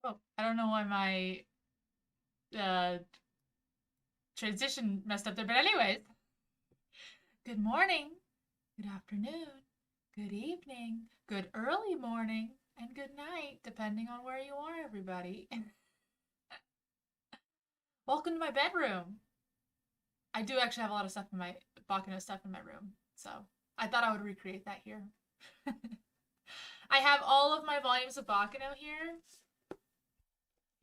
Oh, I don't know why my transition messed up there, but anyways, good morning, good afternoon, good evening, good early morning, and good night, depending on where you are, everybody. Welcome to my bedroom. I do actually have a lot of stuff in my Baccano stuff in my room, so I thought I would recreate that here. I have all of my volumes of Baccano here.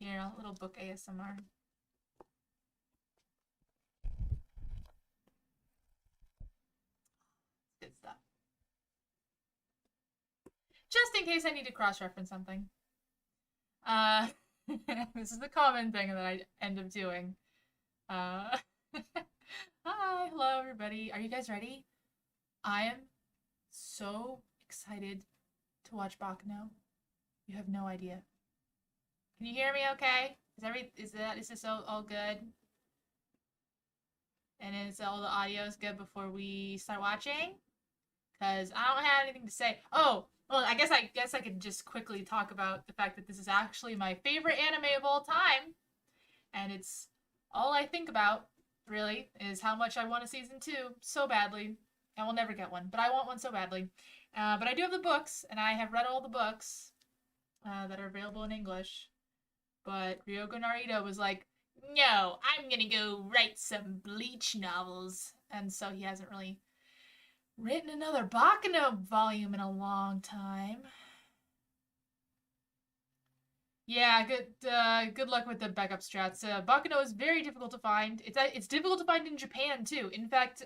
Here, a little book ASMR. Good stuff. Just in case I need to cross-reference something. Uh, this is the common thing that I end up doing. Hi, hello everybody. Are you guys ready? I am so excited to watch Baccano. You have no idea. Can you hear me okay? Is this all good? And is all the audio is good before we start watching? Cause I don't have anything to say. Oh, well, I guess I could just quickly talk about the fact that this is actually my favorite anime of all time, and it's all I think about really is how much I want a season 2 so badly. I will never get one, but I want one so badly. But I do have the books, and I have read all the books that are available in English. But Ryoko Narita was like, no, I'm gonna go write some Bleach novels. And so he hasn't really written another Baccano volume in a long time. Yeah, good luck with the backup strats. Baccano is very difficult to find. It's difficult to find in Japan too. In fact,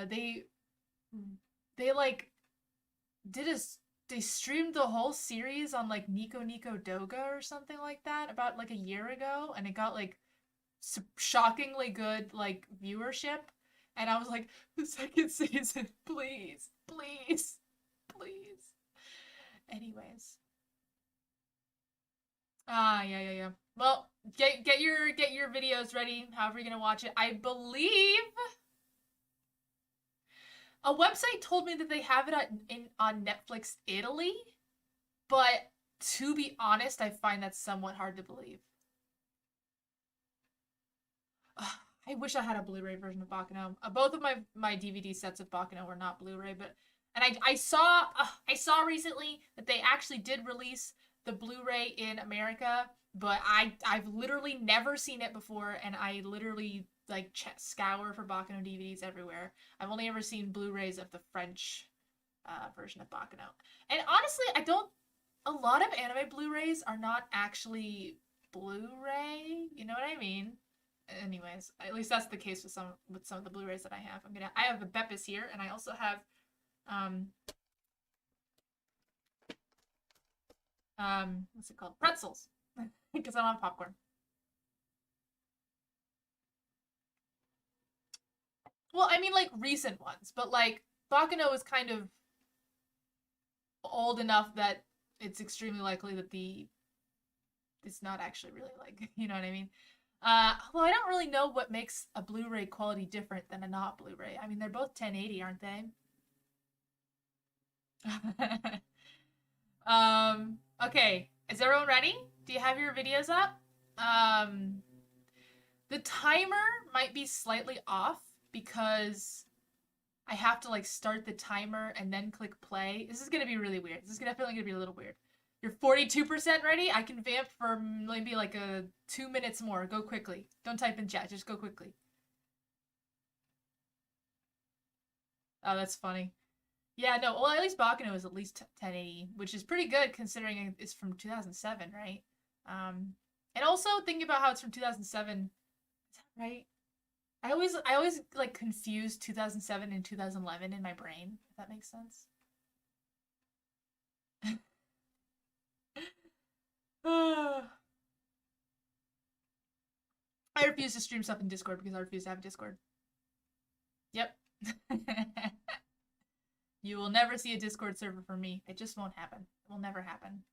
they like did a they streamed the whole series on like Nico Nico Doga or something like that about like a year ago, and it got like shockingly good like viewership. And I was like, the second season, please, please, please. Anyways, yeah. Well, get your videos ready. However you're gonna watch it. I believe a website told me that they have it on Netflix Italy, but to be honest, I find that somewhat hard to believe. I wish I had a Blu-ray version of Baccano. Both of my DVD sets of Baccano were not Blu-ray, but and I saw recently that they actually did release the Blu-ray in America, but I've literally never seen it before, and I literally like scour for Baccano DVDs everywhere. I've only ever seen Blu-rays of the French version of Baccano, and honestly, I don't. A lot of anime Blu-rays are not actually Blu-ray. You know what I mean? Anyways, at least that's the case with some of the Blu-rays that I have. I have the Beppis here, and I also have um what's it called? Pretzels. Because I don't have popcorn. Well, I mean like recent ones, but like Baccano is kind of old enough that it's extremely likely that it's not actually really like you know what I mean? Well, I don't really know what makes a Blu-ray quality different than a not Blu-ray. I mean, they're both 1080, aren't they? Okay. Is everyone ready? Do you have your videos up? Um, the timer might be slightly off because I have to like start the timer and then click play. This is gonna be really weird. This is definitely gonna be a little weird. You're 42% ready? I can vamp for maybe like 2 minutes more. Go quickly. Don't type in chat. Just go quickly. Oh, that's funny. Yeah, no. Well, at least Baccano is at least 1080, which is pretty good considering it's from 2007, right? And also thinking about how it's from 2007, is that right? I always like confuse 2007 and 2011 in my brain, if that makes sense. I refuse to stream stuff in Discord because I refuse to have Discord. Yep. You will never see a Discord server from me. It just won't happen. It will never happen.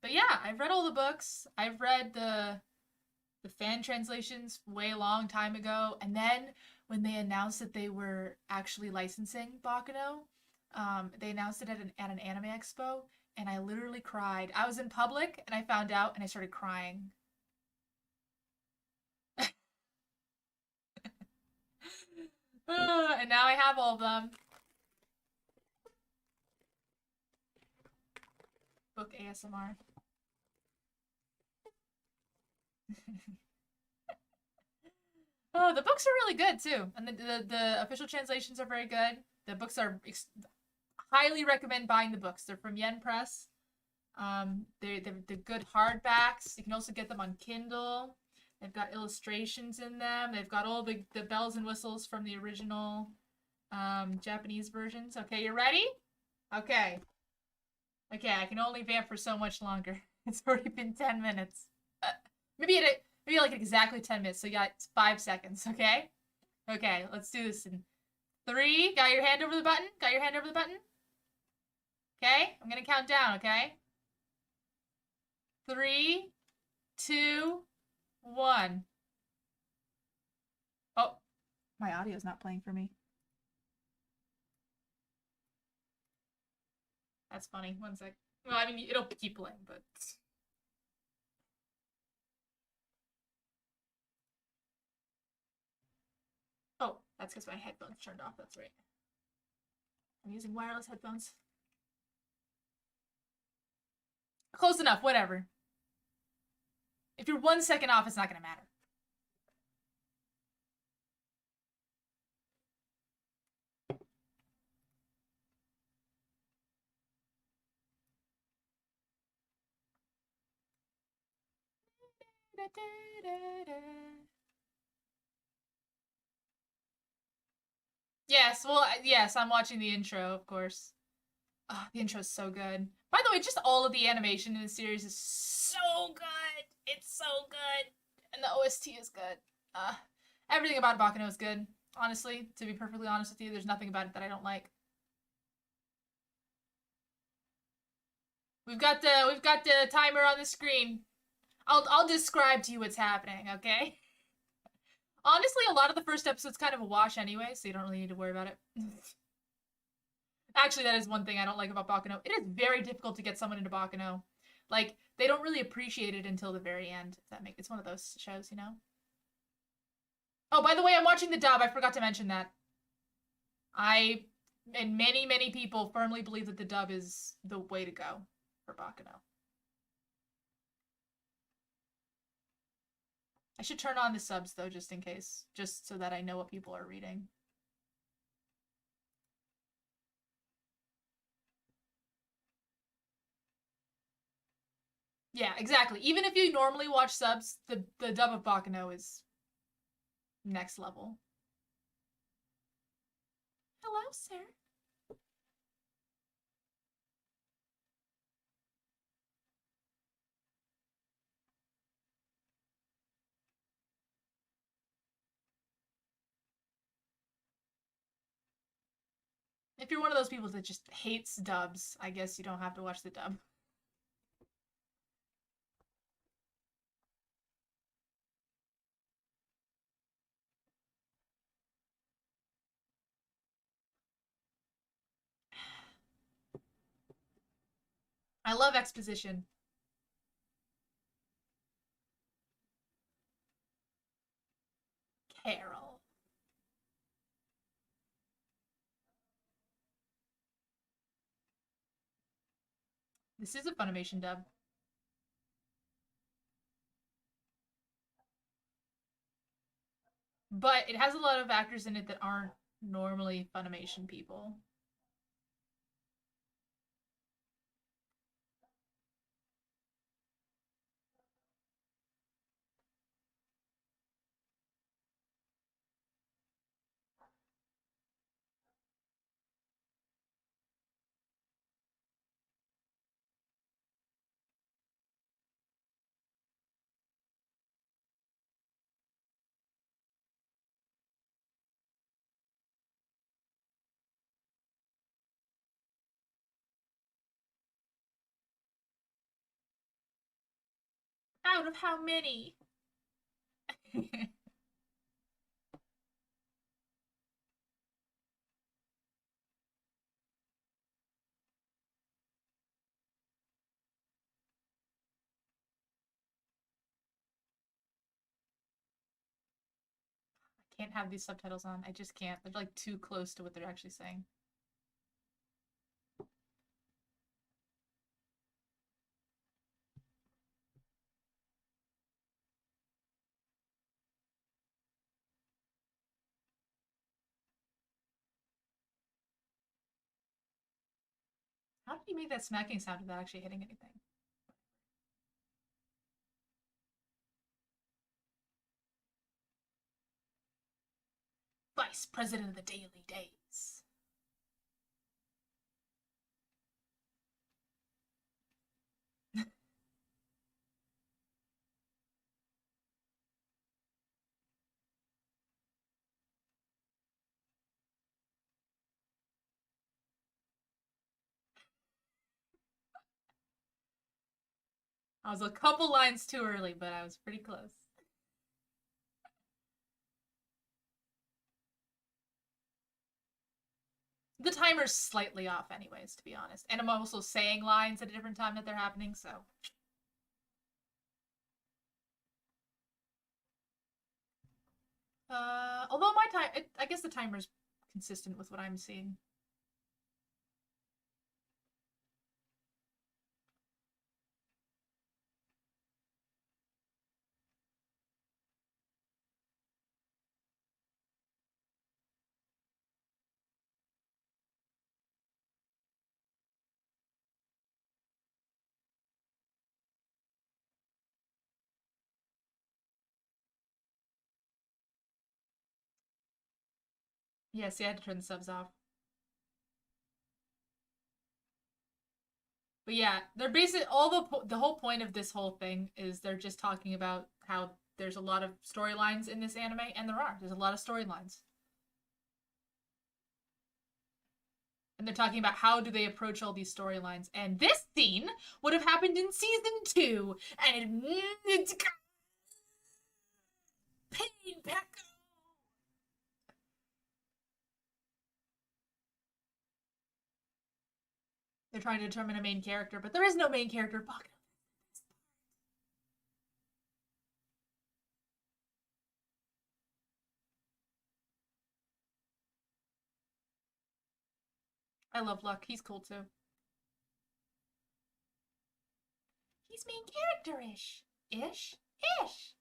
But yeah, I've read all the books. I've read the fan translations way long time ago, and then when they announced that they were actually licensing Baccano. They announced it at an anime expo, and I literally cried. I was in public, and I found out, and I started crying. And now I have all of them. Book ASMR. Oh, the books are really good too, and the official translations are very good. The books are highly recommend buying the books. They're from Yen Press. They're good hardbacks. You can also get them on Kindle. They've got illustrations in them. They've got all the bells and whistles from the original Japanese versions. Okay, you ready? Okay. Okay, I can only vamp for so much longer. It's already been 10 minutes. Maybe like exactly 10 minutes. So you got 5 seconds, okay? Okay, let's do this in 3. Got your hand over the button? Got your hand over the button? Okay, I'm gonna count down, okay? 3, 2, 1. Oh, my audio's not playing for me. That's funny. 1 sec. Well, I mean, it'll keep playing, but... Oh, that's because my headphones turned off. That's right. I'm using wireless headphones. Close enough, whatever. If you're 1 second off, it's not gonna matter. Yes, well, yes, I'm watching the intro, of course. Oh, the intro is so good. By the way, just all of the animation in the series is so good. It's so good. And the OST is good. Everything about Baccano is good. Honestly, to be perfectly honest with you, there's nothing about it that I don't like. We've got the timer on the screen. I'll describe to you what's happening, okay? Honestly, a lot of the first episode's kind of a wash anyway, so you don't really need to worry about it. Actually, that is one thing I don't like about Baccano. It is very difficult to get someone into Baccano. Like, they don't really appreciate it until the very end. If that makes it's one of those shows, you know? Oh, by the way, I'm watching the dub. I forgot to mention that. I and many, many people firmly believe that the dub is the way to go for Baccano. I should turn on the subs though, just in case, just so that I know what people are reading. Yeah, exactly. Even if you normally watch subs, the dub of Baccano is next level. Hello, sir. If you're one of those people that just hates dubs, I guess you don't have to watch the dub. I love exposition. Carol. This is a Funimation dub. But it has a lot of actors in it that aren't normally Funimation people. Out of how many? can't have these subtitles on. I just can't. They're like too close to what they're actually saying. How did you make that smacking sound without actually hitting anything? Vice President of the Daily Days. I was a couple lines too early, but I was pretty close. The timer's slightly off anyways, to be honest. And I'm also saying lines at a different time that they're happening, so. Although my time, I guess the timer's consistent with what I'm seeing. Yes, yeah, I had to turn the subs off. But yeah, they're basically the whole point of this whole thing is they're just talking about how there's a lot of storylines in this anime, and there's a lot of storylines. And they're talking about how do they approach all these storylines. And this scene would have happened in season 2, and it's pain back. They're trying to determine a main character, but there is no main character. Fuck. I love Luck. He's cool too. He's main character-ish. Ish? Ish.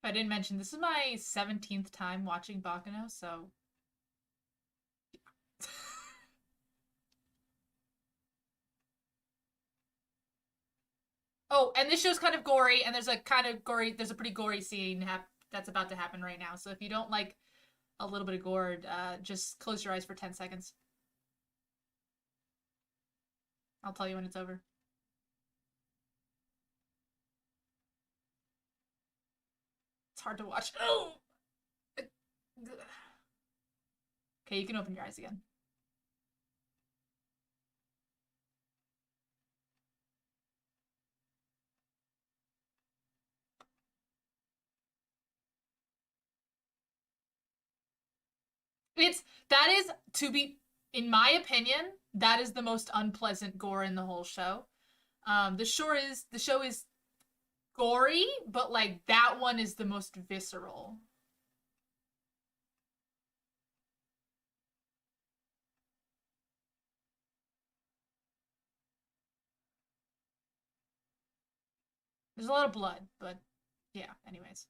I didn't mention, this is my 17th time watching Baccano, so. Oh, and this show's kind of gory, and there's a pretty gory scene that's about to happen right now. So if you don't like a little bit of gore, just close your eyes for 10 seconds. I'll tell you when it's over. It's hard to watch. Okay, you can open your eyes again. That is, to be, in my opinion, that is the most unpleasant gore in the whole show. The show is gory, but like that one is the most visceral. There's a lot of blood, but yeah, anyways.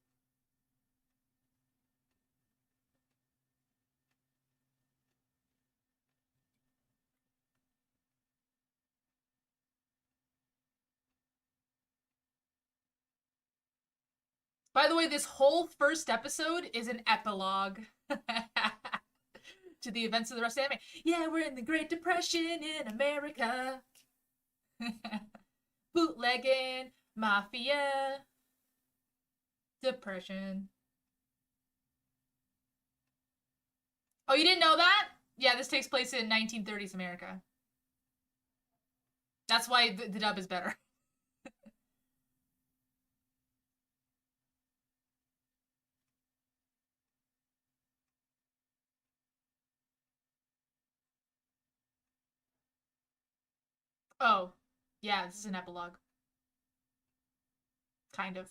By the way, this whole first episode is an epilogue to the events of the rest of the anime. Yeah, we're in the Great Depression in America. Bootlegging, mafia, depression. Oh, you didn't know that? Yeah, this takes place in 1930s America. That's why the dub is better. Oh, yeah, this is an epilogue. Kind of.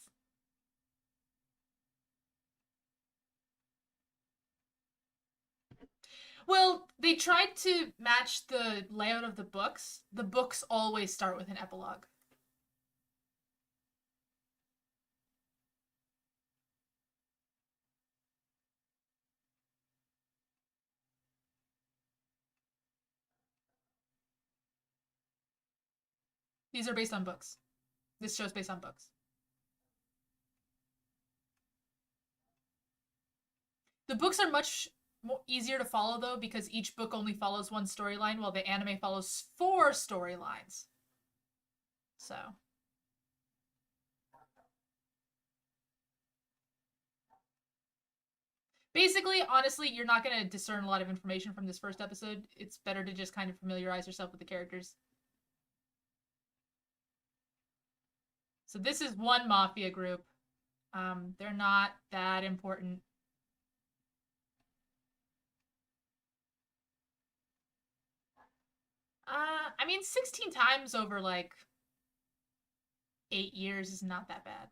Well, they tried to match the layout of the books. The books always start with an epilogue. These are based on books. This show's based on books. The books are much more easier to follow though because each book only follows one storyline while the anime follows four storylines. So, basically, honestly, you're not going to discern a lot of information from this first episode. It's better to just kind of familiarize yourself with the characters. So this is one mafia group. They're not that important. I mean, 16 times over like 8 years is not that bad.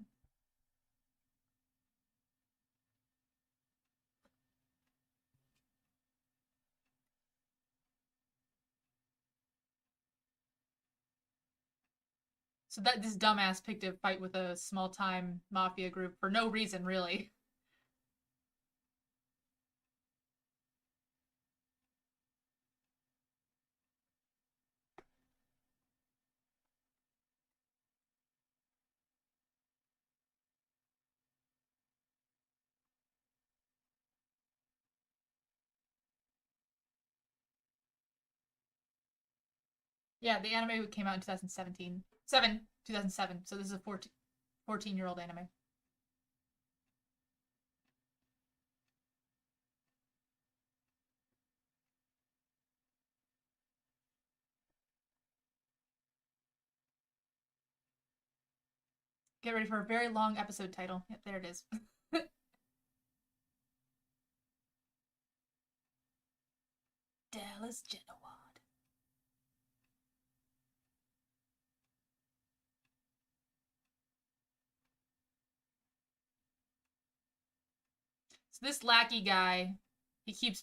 So that this dumbass picked a fight with a small time mafia group for no reason, really. Yeah, the anime came out in 2017. 2007. So this is a 14-year-old anime. Get ready for a very long episode title. Yep, there it is. Dallas Genowad. So this lackey guy, he keeps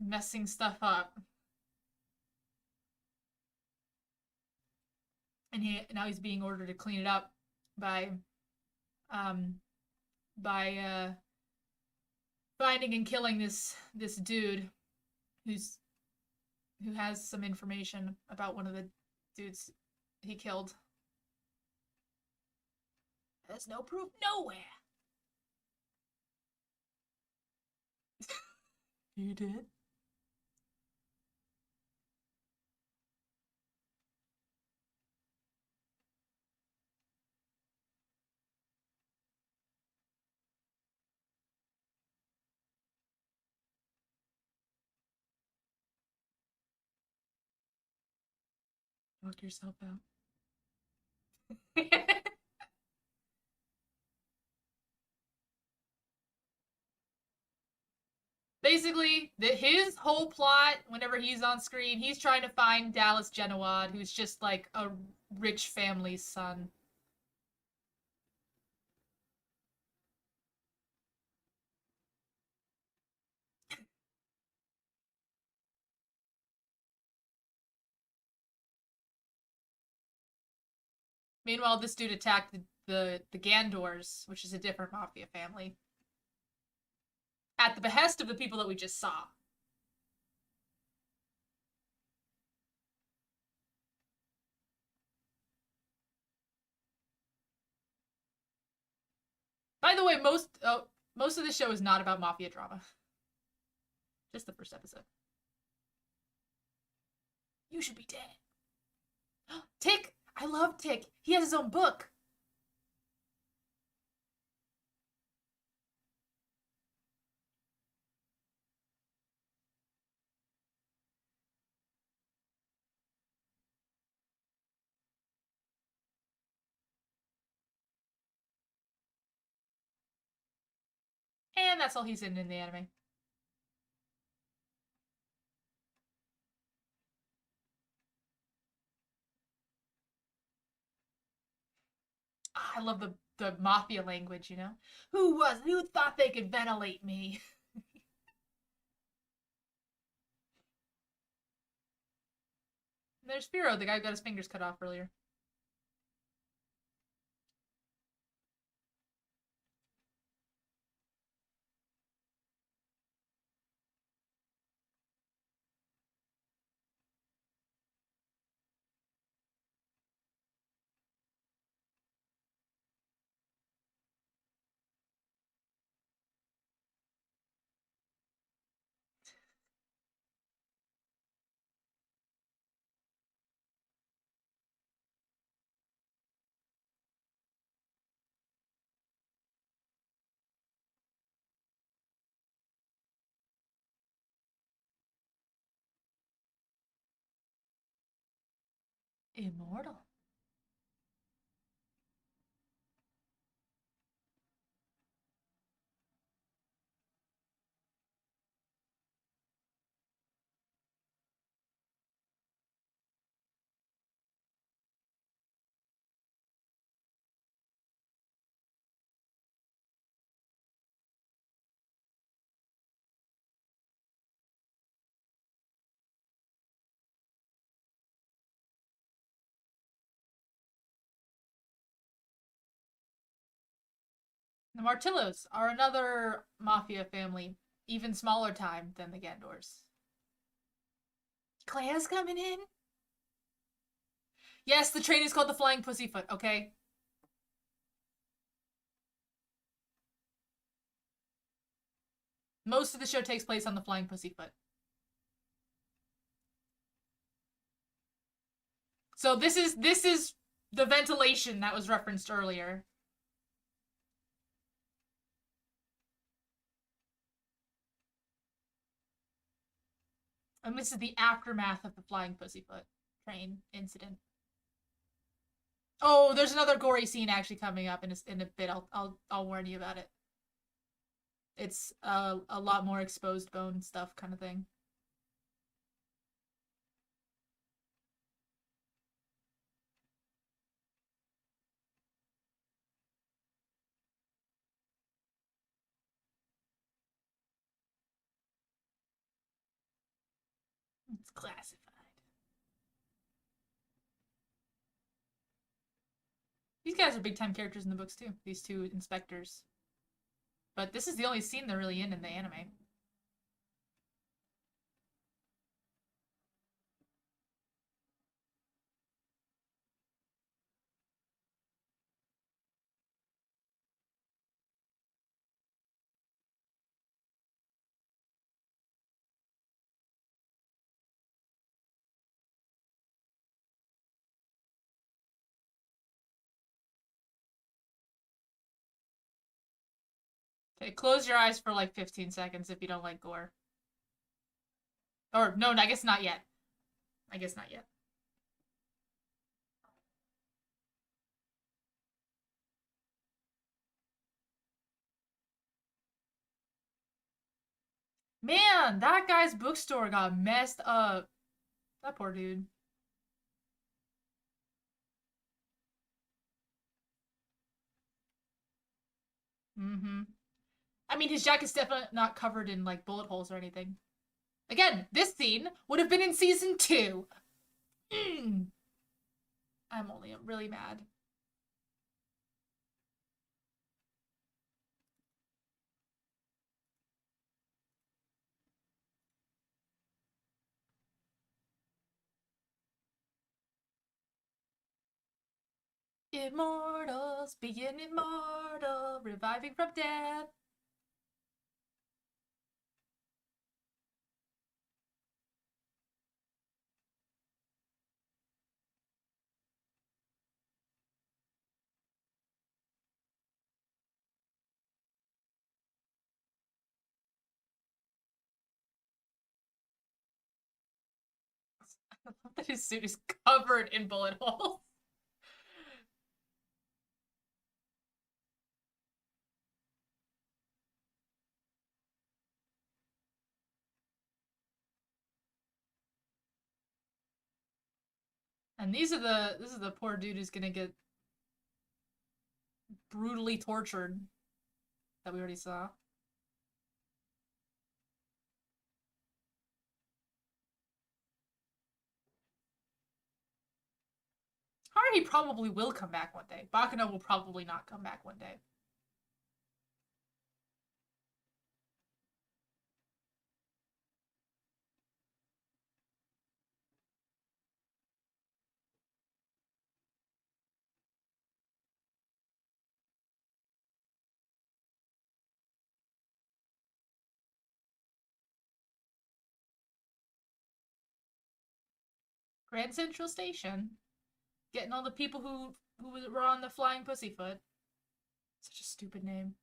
messing stuff up. And now he's being ordered to clean it up by um by finding and killing this dude who's who has some information about one of the dudes he killed. There's no proof nowhere. You did? Knock yourself out. Basically, his whole plot, whenever he's on screen, he's trying to find Dallas Genowad, who's just like a rich family's son. Meanwhile, this dude attacked the Gandors, which is a different mafia family, at the behest of the people that we just saw. By the way, most of the show is not about mafia drama. Just the first episode. You should be dead. Tick! I love Tick. He has his own book. And that's all he's in the anime. I love the mafia language, you know? Who thought they could ventilate me? There's Spiro, the guy who got his fingers cut off earlier. Immortal. The Martillos are another mafia family, even smaller time than the Gandors. Claire's coming in? Yes, the train is called the Flying Pussyfoot, okay? Most of the show takes place on the Flying Pussyfoot. So this is the ventilation that was referenced earlier. And this is the aftermath of the Flying Pussyfoot train incident. Oh, there's another gory scene actually coming up in a bit. I'll warn you about it. It's a lot more exposed bone stuff kind of thing. It's classified. These guys are big time characters in the books too. These two inspectors. But this is the only scene they're really in the anime. Okay, close your eyes for like 15 seconds if you don't like gore. Or, no, I guess not yet. I guess not yet. Man, that guy's bookstore got messed up. That poor dude. Mm-hmm. I mean, his jacket's definitely not covered in, like, bullet holes or anything. Again, this scene would have been in season 2. Mm. I'm only really mad. Immortals, being immortal, reviving from death. I love that his suit is covered in bullet holes. And this is the poor dude who's gonna get brutally tortured that we already saw. Haruhi probably will come back one day. Baccano will probably not come back one day. Grand Central Station. Getting all the people who were on the Flying Pussyfoot. Such a stupid name.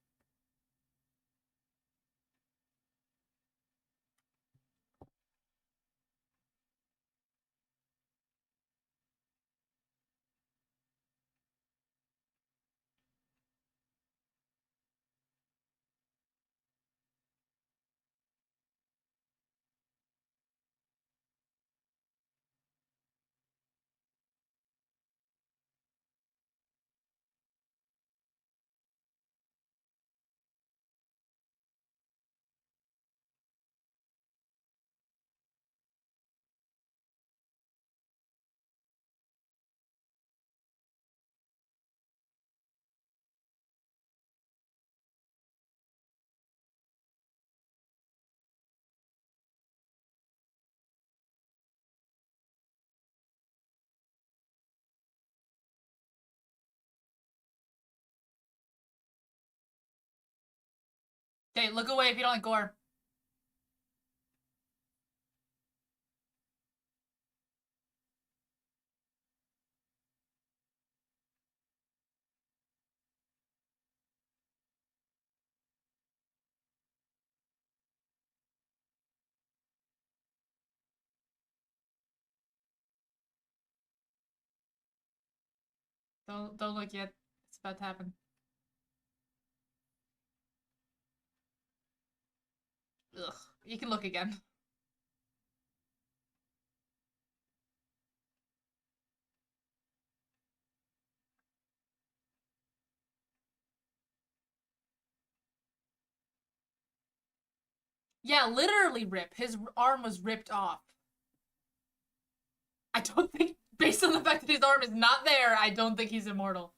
Okay, look away if you don't like gore. Don't look yet. It's about to happen. Ugh. You can look again. Yeah, literally rip. His arm was ripped off. I don't think, based on the fact that his arm is not there, I don't think he's immortal.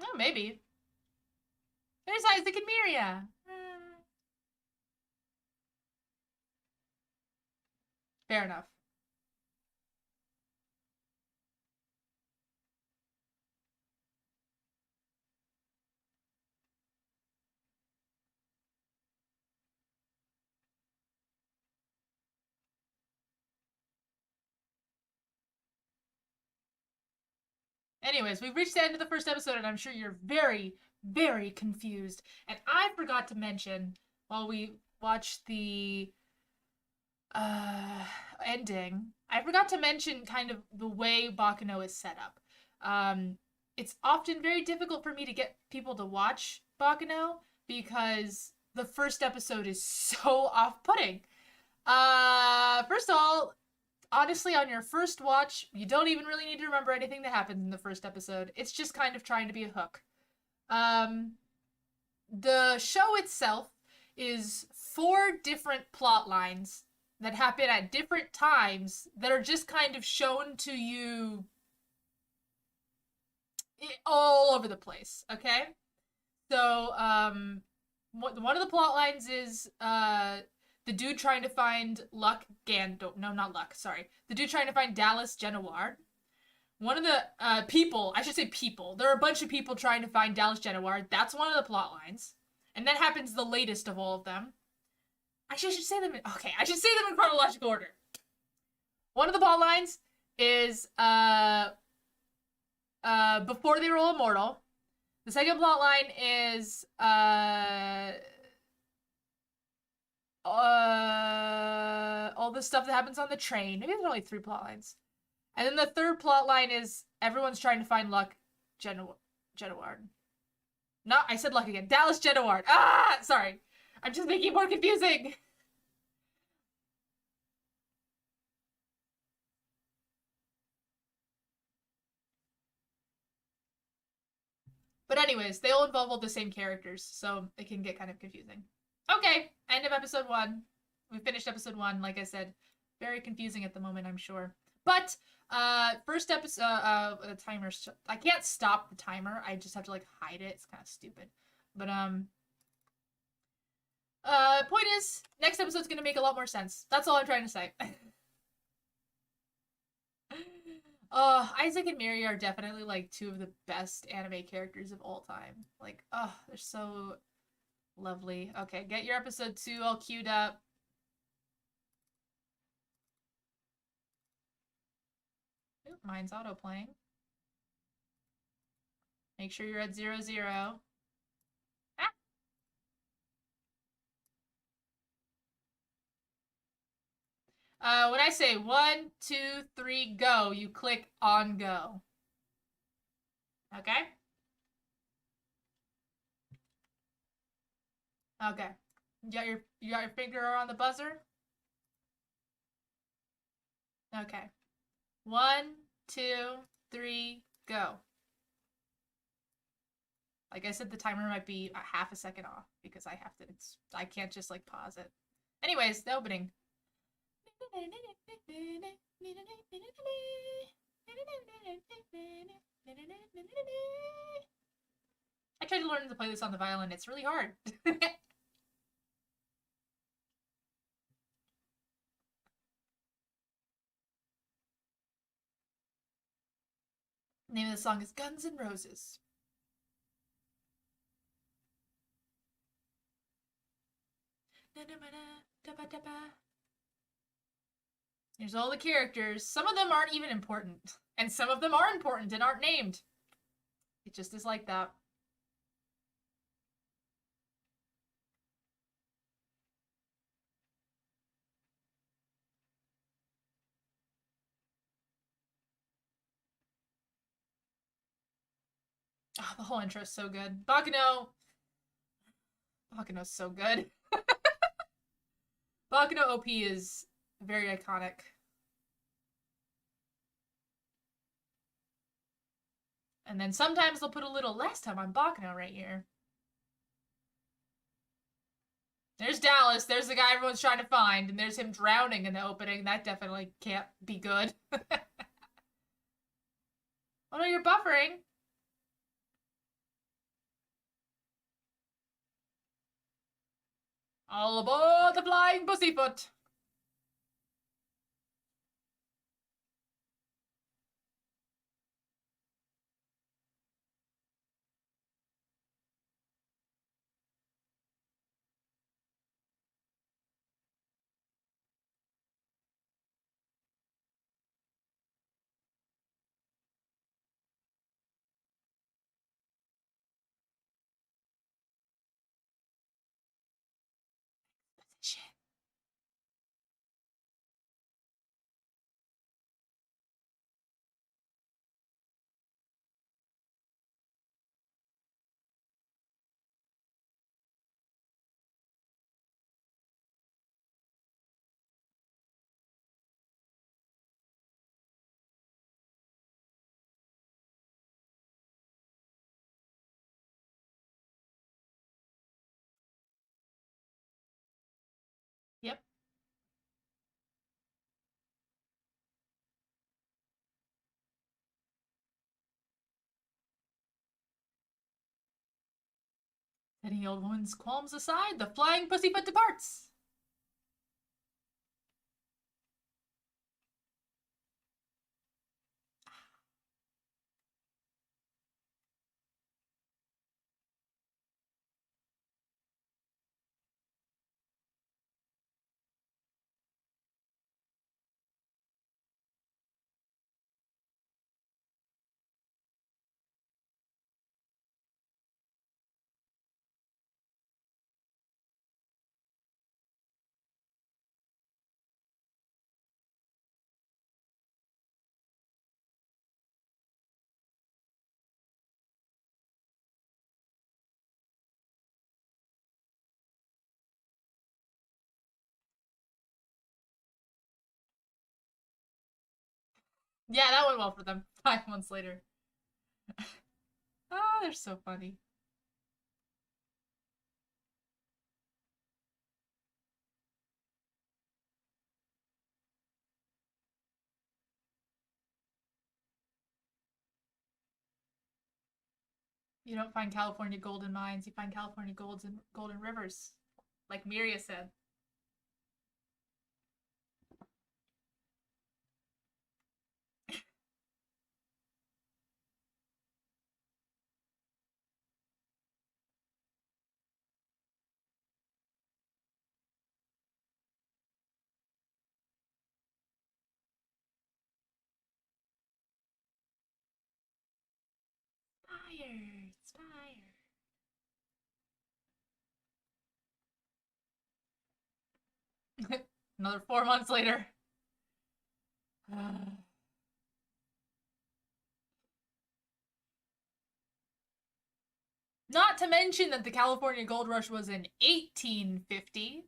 Oh, maybe. There's Isaac and Miria. Fair enough. Anyways, we've reached the end of the first episode, and I'm sure you're very, very confused. And I forgot to mention while we watched the uh ending, I forgot to mention kind of the way Baccano is set up. It's often very difficult for me to get people to watch Baccano because the first episode is so off-putting. First of all, honestly, on your first watch, you don't even really need to remember anything that happens in the first episode. It's just kind of trying to be a hook. Um, the show itself is four different plot lines that happen at different times that are just kind of shown to you all over the place, okay? So, one of the plot lines is the dude trying to find Luck Gando. No, not Luck. Sorry, the dude trying to find Dallas Genoir. One of the people, I should say people. There are a bunch of people trying to find Dallas Genoir. That's one of the plot lines, and that happens the latest of all of them. I should say them. Okay, I should say them in chronological order. One of the plot lines is before they were all immortal. The second plot line is all the stuff that happens on the train. Maybe there's only three plot lines. And then the third plot line is everyone's trying to find Luck Genoa. Jedward. No, I said luck again. Dallas Jedward. Ah, sorry. I'm just making it more confusing. But anyways, they all involve all the same characters, so it can get kind of confusing. Okay, end of episode 1. We finished episode 1, like I said. Very confusing at the moment, I'm sure. But first episode the timer I can't stop the timer. I just have to like hide it. It's kind of stupid. But point is, next episode's gonna make a lot more sense. That's all I'm trying to say. Isaac and Miri are definitely like two of the best anime characters of all time. Like, they're so lovely. Okay, get your episode 2 all queued up. Oop, mine's auto playing. Make sure you're at 00. When I say 1, 2, 3, go, you click on go. Okay? Okay. You got your finger on the buzzer? Okay. 1, 2, 3, go. Like I said, the timer might be a half a second off because I can't just like pause it. Anyways, the opening. I tried to learn to play this on the violin. It's really hard. The name of the song is Guns N' Roses. Here's all the characters. Some of them aren't even important. And some of them are important and aren't named. It just is like that. Oh, the whole intro is so good. Baccano's so good. Baccano OP is very iconic. And then sometimes they'll put a little last time on Baccano right here. There's Dallas. There's the guy everyone's trying to find. And there's him drowning in the opening. That definitely can't be good. Oh no, you're buffering. All aboard the Flying Pussyfoot. Shit. Yep. Setting the old woman's qualms aside, the Flying Pussyfoot departs. Yeah, that went well for them. 5 months later. Oh, they're so funny. You don't find California gold in mines, you find California golds in golden rivers. Like Miria said. Inspired. Inspired. Another 4 months later. Not to mention that the California Gold Rush was in 1850,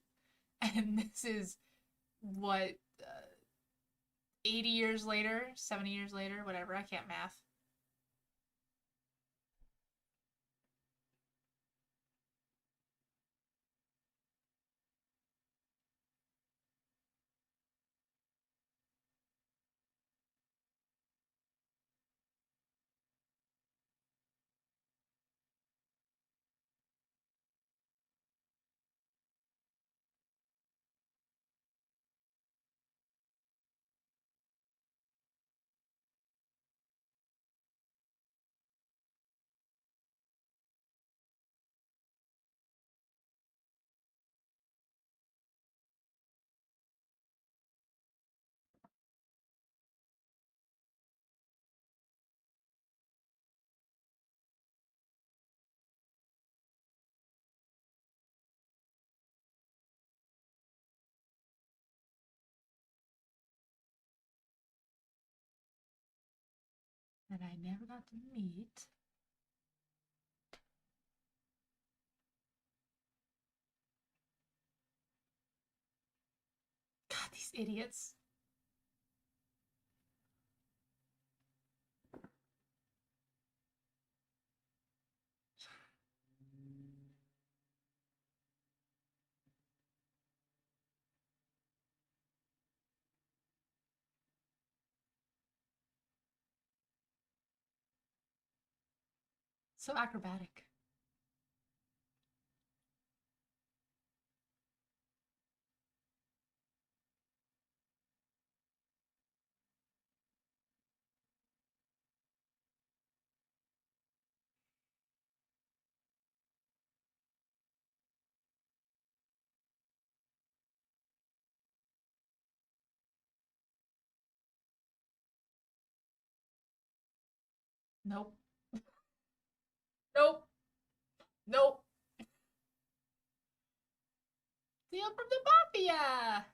and this is what 80 years later, 70 years later, whatever. I can't math. And I never got to meet. God, these idiots. So acrobatic. Nope. Nope. Nope. Steal from the mafia.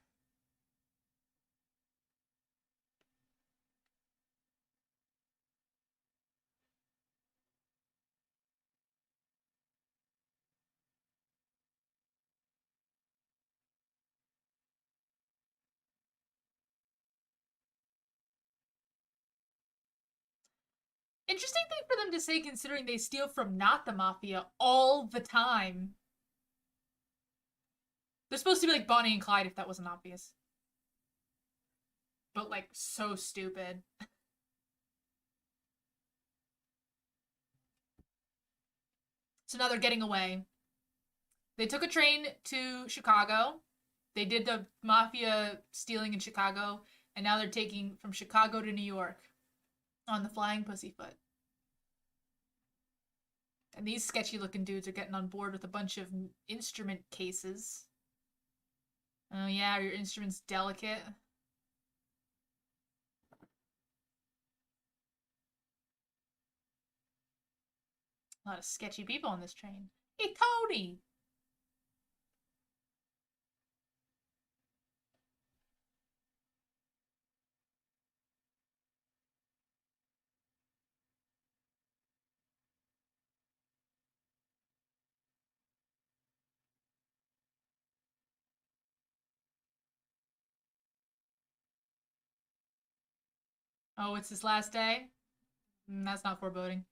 Interesting thing for them to say considering they steal from not the mafia all the time. They're supposed to be like Bonnie and Clyde if that wasn't obvious. But like so stupid. So now they're getting away. They took a train to Chicago. They did the mafia stealing in Chicago, and now they're taking from Chicago to New York on the Flying Pussyfoot. And these sketchy looking dudes are getting on board with a bunch of instrument cases. Oh, yeah, your instrument's delicate. A lot of sketchy people on this train. Hey, Tony! Oh, it's his last day? That's not foreboding.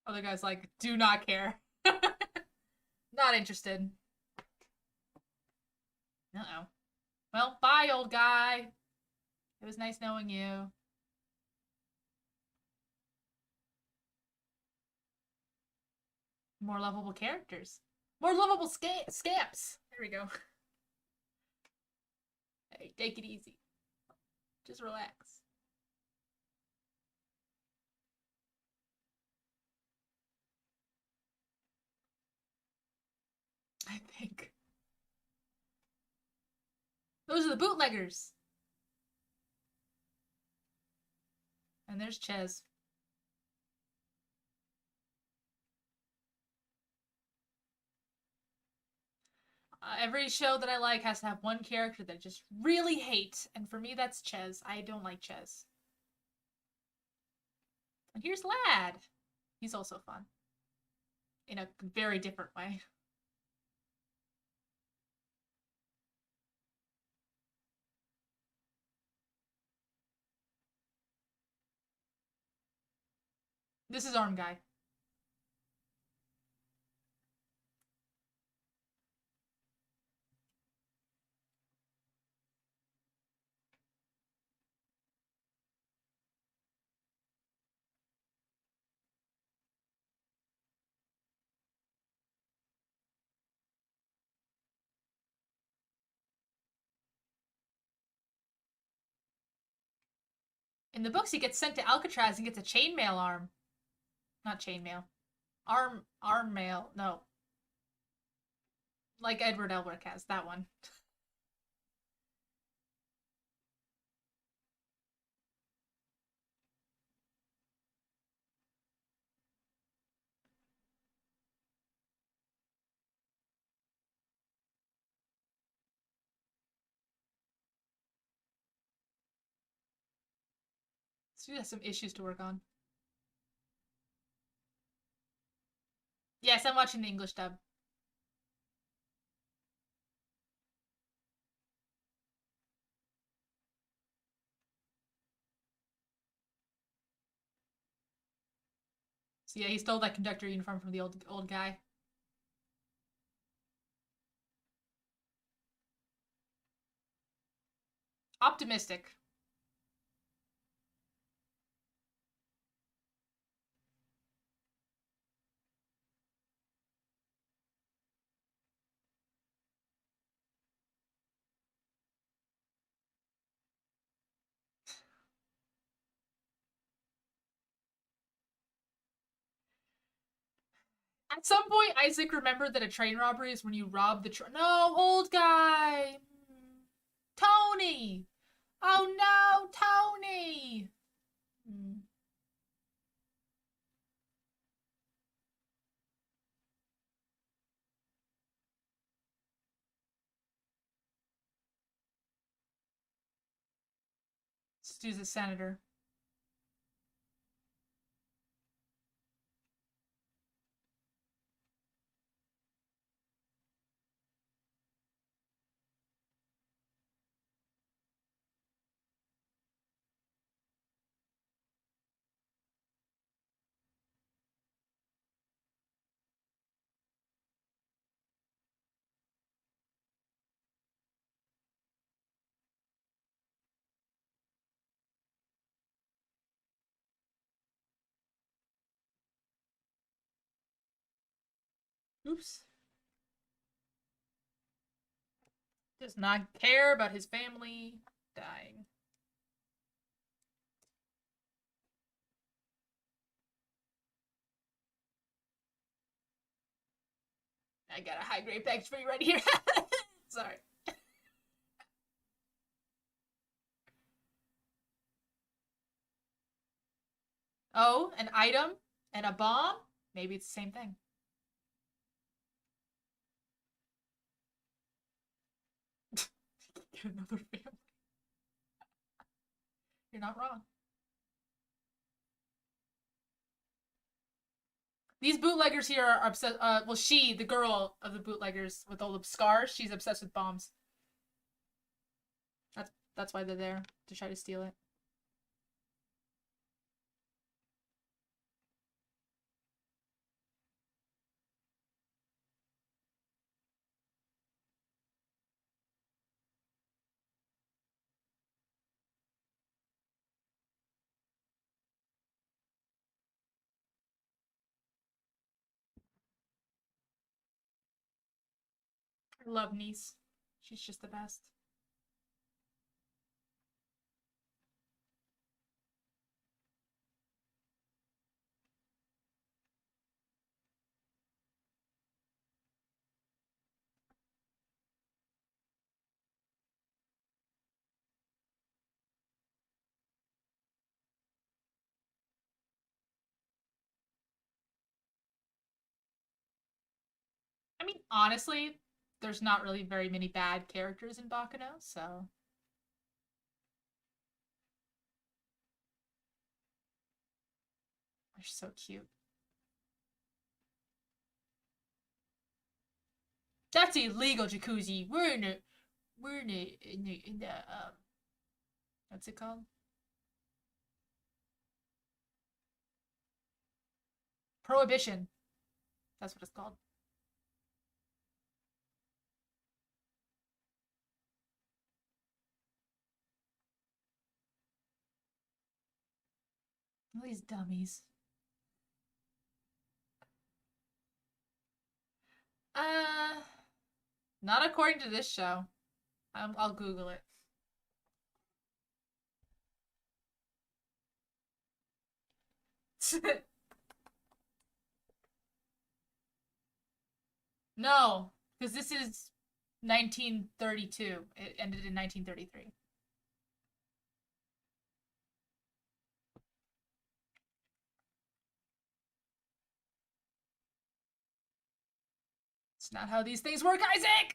Other guy's like, do not care. Not interested. Uh-oh. Well, bye, old guy. It was nice knowing you. More lovable characters. More lovable scamps. There we go. Hey, take it easy. Just relax. I think. Those are the bootleggers. And there's Ches. Every show that I like has to have one character that I just really hate, and for me that's Ches. I don't like Ches. And here's Lad. He's also fun. In a very different way. This is Arm Guy. In the books, he gets sent to Alcatraz and gets a chainmail arm. Not chainmail. Arm mail. No. Like Edward Elric has. That one. So he has some issues to work on. Yes, I'm watching the English dub. So yeah, he stole that conductor uniform from the old guy. Optimistic. At some point, Isaac remembered that a train robbery is when you rob the train. No, old guy. Tony. Oh no, Tony. Stu's a senator. Oops. Does not care about his family dying. I got a high grade package for you right here. Sorry. Oh, an item and a bomb? Maybe it's the same thing. Get another family. You're not wrong. These bootleggers here are obsessed. Well, she, the girl of the bootleggers with all the scars, she's obsessed with bombs. That's why they're there, to try to steal it. I love Niece. She's just the best. I mean, honestly, there's not really very many bad characters in Baccano, so. They're so cute. That's illegal, Jacuzzi. We're in the what's it called? Prohibition. That's what it's called. All these dummies. Uh, Not according to this show. I'll Google it. No, because this is 1932. It ended in 1933. It's not how these things work, Isaac!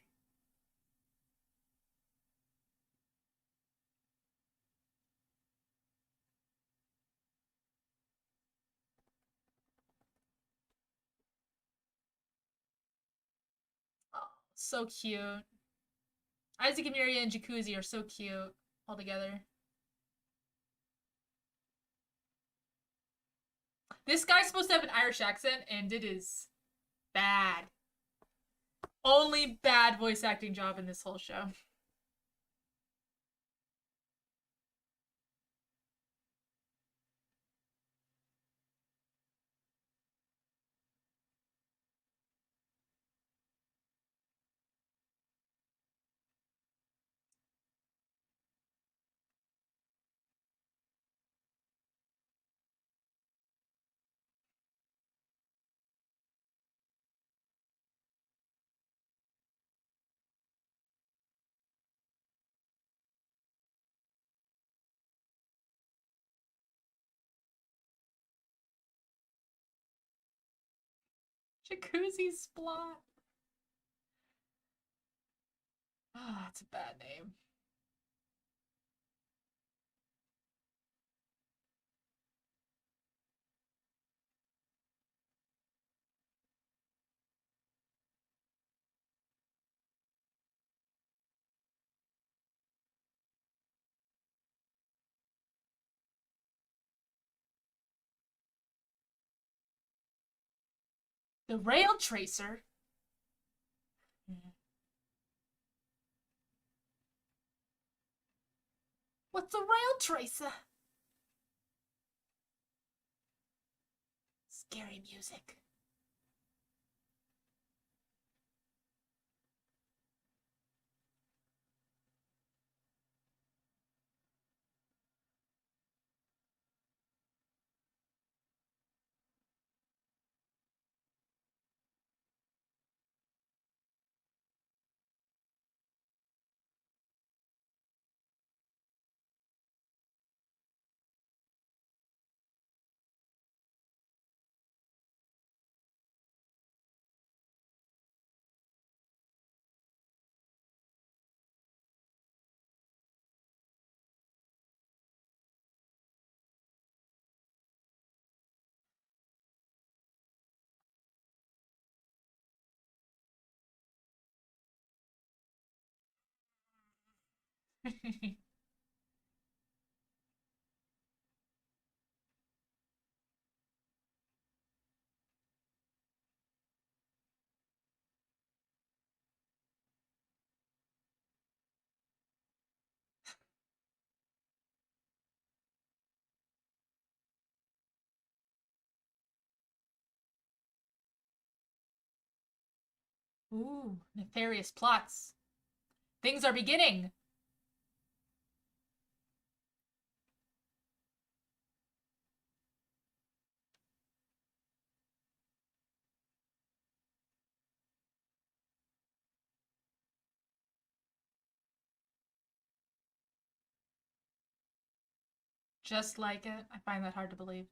Oh, so cute. Isaac and Miria and Jacuzzi are so cute all together. This guy's supposed to have an Irish accent, and it is bad. Only bad voice acting job in this whole show. Jacuzzi Splot. Ah, it's a bad name. The Rail Tracer? What's a Rail Tracer? Scary music. Ooh, nefarious plots. Things are beginning. Just like it. I find that hard to believe.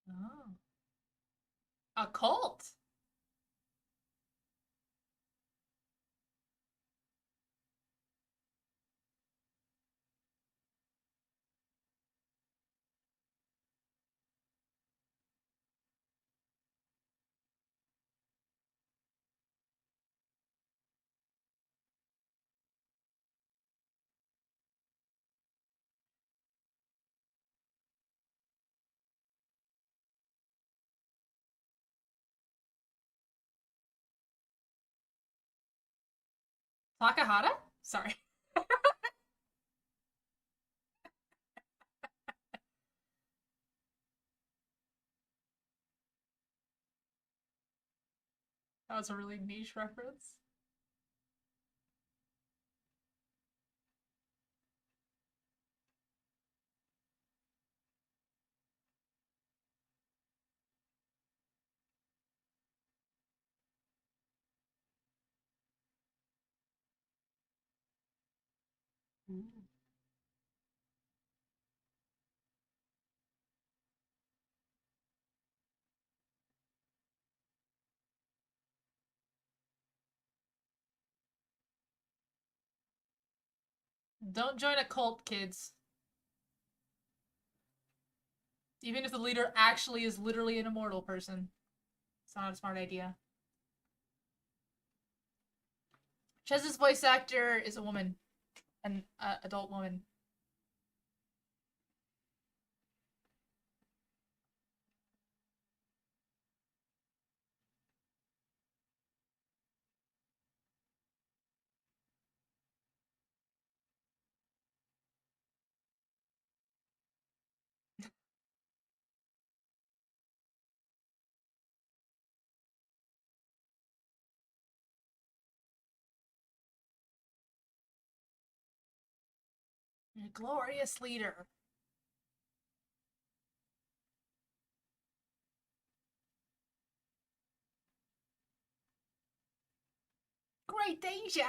Oh. A cult? Takahata? Sorry. That was a really niche reference. Ooh. Don't join a cult, kids. Even if the leader actually is literally an immortal person. It's not a smart idea. Chez's voice actor is a woman. An adult woman. A glorious leader. Great danger.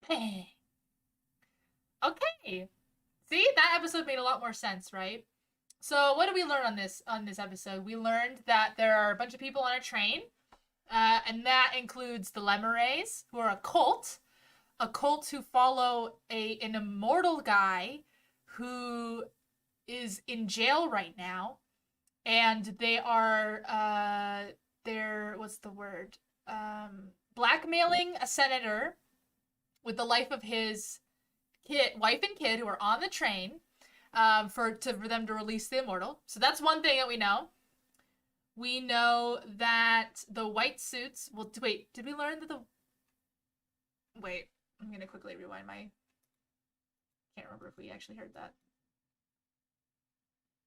Hey. Okay. See, that episode made a lot more sense, right? So, what did we learn on this episode? We learned that there are a bunch of people on a train, and that includes the Lemurays, who are a cult who follow an immortal guy who is in jail right now, and they are they're what's the word blackmailing a senator with the life of his wife and kid who are on the train for them to release the immortal. So that's one thing that we know. We know that the white suits. Well, wait, did we learn that the? Wait, I'm gonna quickly rewind my. Can't remember if we actually heard that.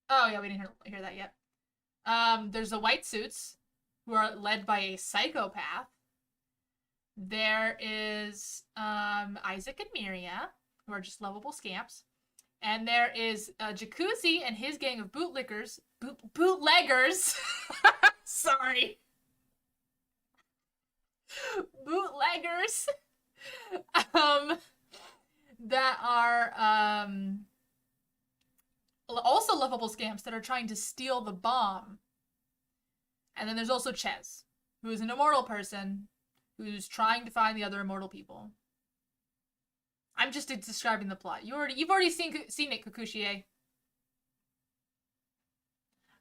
Oh yeah, we didn't hear that yet. There's the white suits who are led by a psychopath. There is Isaac and Miria, who are just lovable scamps. And there is Jacuzzi and his gang of bootleggers. Sorry, bootleggers. Um, that are also lovable scamps that are trying to steal the bomb. And then there's also Ches, who is an immortal person who's trying to find the other immortal people. I'm just describing the plot. You've already seen it, Kakushie.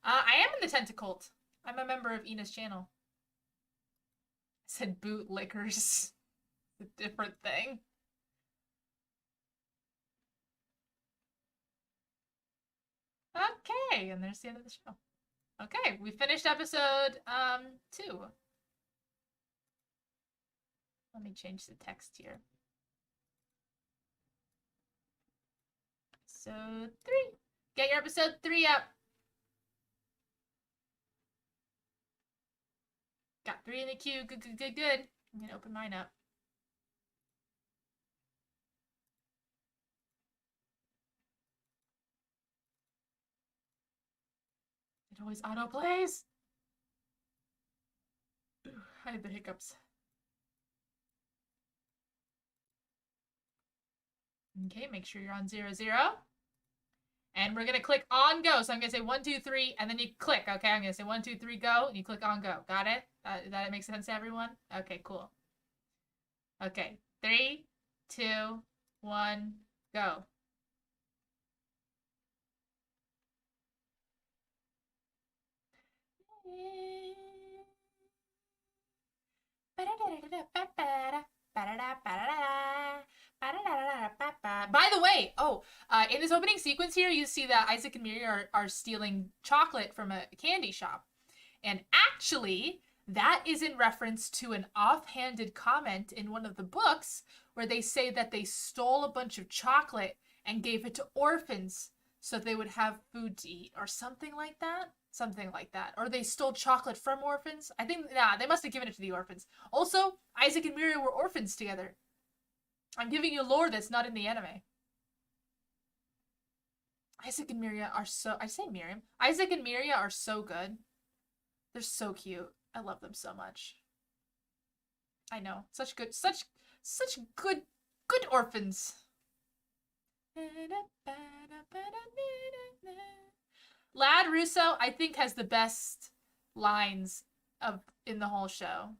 I am in the Tentacult. I'm a member of Ina's channel. I said bootlickers. It's a different thing. Okay, and there's the end of the show. Okay, we finished episode 2. Let me change the text here. Episode 3. Get your episode 3 up. Got 3 in the queue. Good, good, good, good. I'm gonna open mine up. It always auto plays. I had the hiccups. Okay, make sure you're on 0, 0. And we're gonna click on go. So I'm gonna say 1, 2, 3, and then you click. Okay, I'm gonna say 1, 2, 3, go, and you click on go. Got it? That makes sense to everyone? Okay, cool. Okay, 3, 2, 1, go. By the way, in this opening sequence here, you see that Isaac and Miri are stealing chocolate from a candy shop. And actually, that is in reference to an offhanded comment in one of the books where they say that they stole a bunch of chocolate and gave it to orphans so they would have food to eat or something like that. Something like that. Or they stole chocolate from orphans. I think, they must have given it to the orphans. Also, Isaac and Miri were orphans together. I'm giving you lore that's not in the anime. Isaac and Miria are so... I say Miriam. Isaac and Miria are so good. They're so cute. I love them so much. I know. Such good orphans. Lad Russo, I think, has the best lines in the whole show.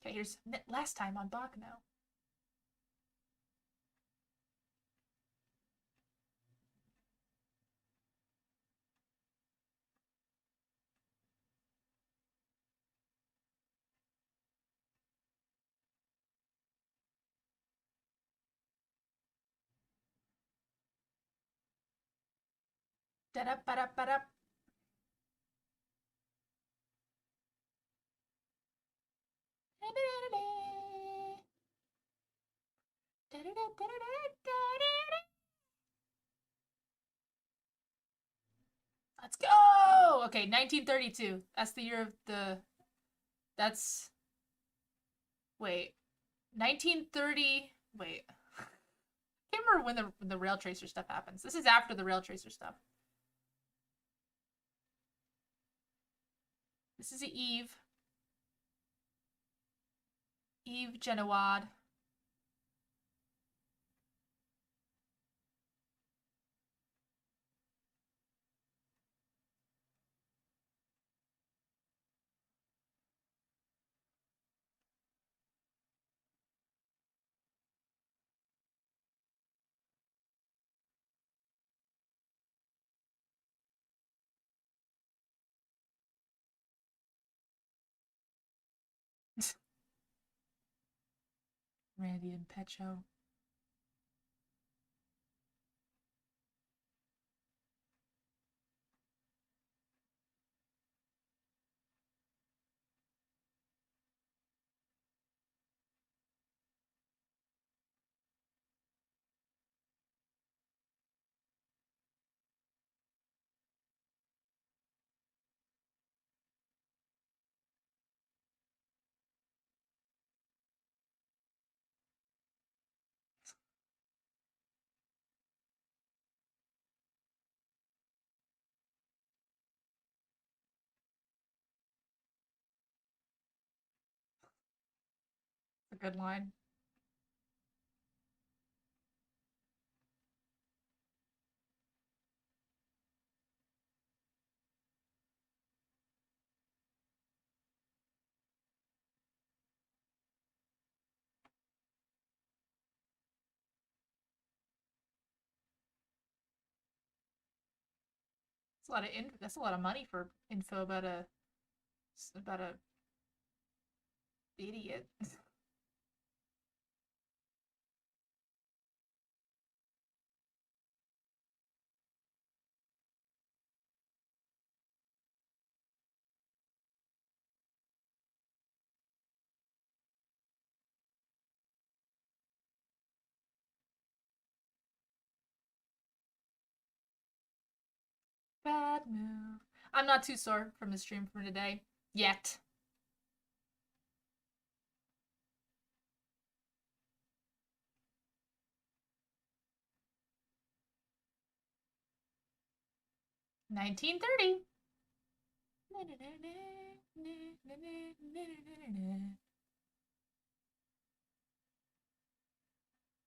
Okay, here's last time on Baccano. Da-da-ba-da-ba-da. Let's go! Okay, 1932. That's the year of the... That's... Wait. 1930... Wait. I can't remember when the Rail Tracer stuff happens. This is after the Rail Tracer stuff. This is Eve. Eve Genowad. Randy and Pecho. good line. That's a lot of money for info about a idiot. Bad move. I'm not too sore from the stream from today yet. $19.30.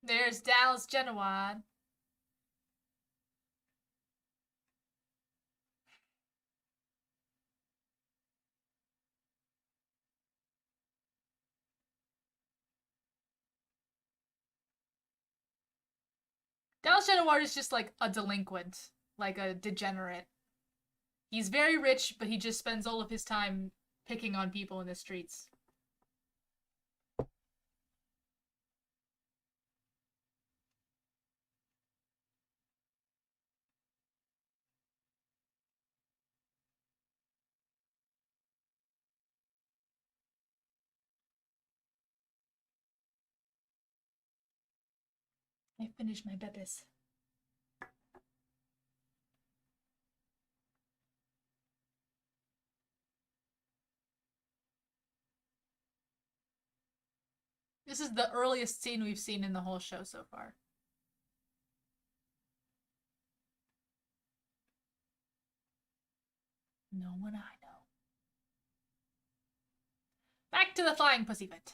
There's Dallas Genowad. Dallas Genoward is just like a delinquent, like a degenerate. He's very rich, but he just spends all of his time picking on people in the streets. I finished my bebes. This is the earliest scene we've seen in the whole show so far. No one I know. Back to the flying pussy fit.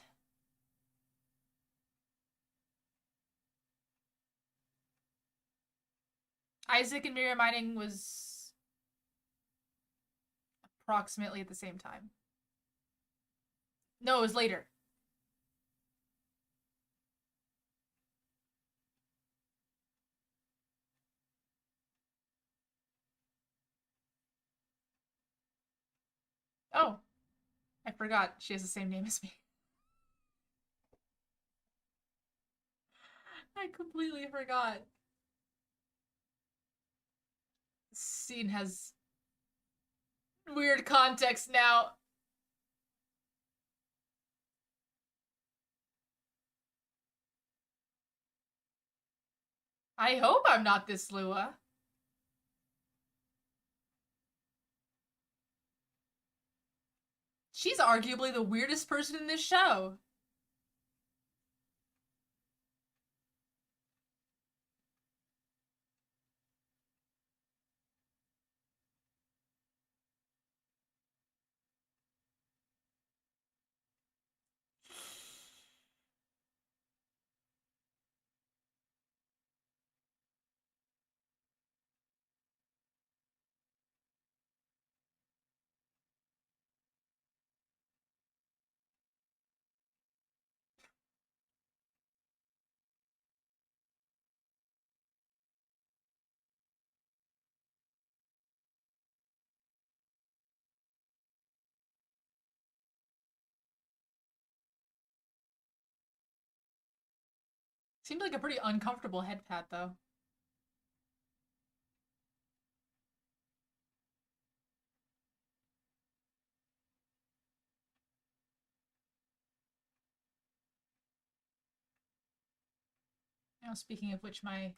Isaac and Miriam mining was approximately at the same time. No, it was later. Oh, I forgot. She has the same name as me. I completely forgot. This scene has weird context now. I hope I'm not this Lua. She's arguably the weirdest person in this show. Seemed like a pretty uncomfortable head pat, though. Now, speaking of which, my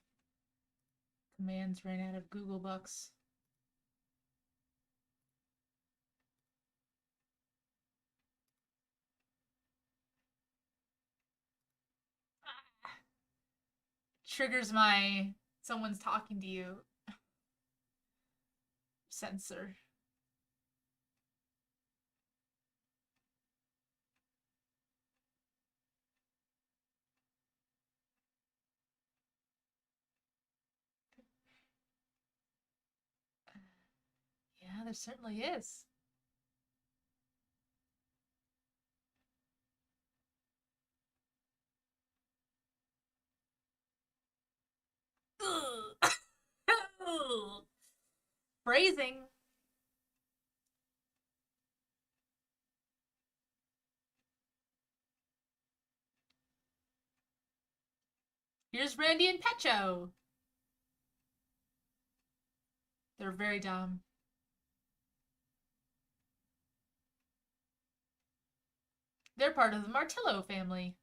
commands ran out of Google Bucks. Triggers my someone's talking to you sensor. there certainly is. Ugh. Phrasing. Here's Randy and Pecho. They're very dumb. They're part of the Martillo family.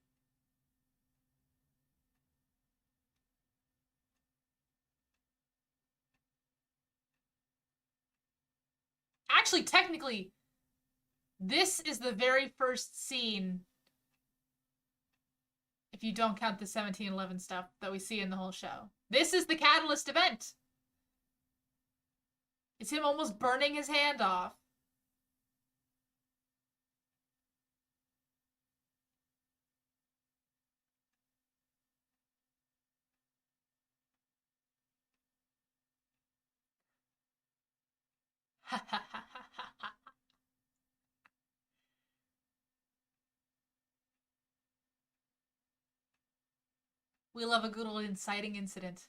Actually, technically, this is the very first scene, if you don't count the 1711 stuff that we see in the whole show. This is the catalyst event. It's him almost burning his hand off. We love a good old inciting incident.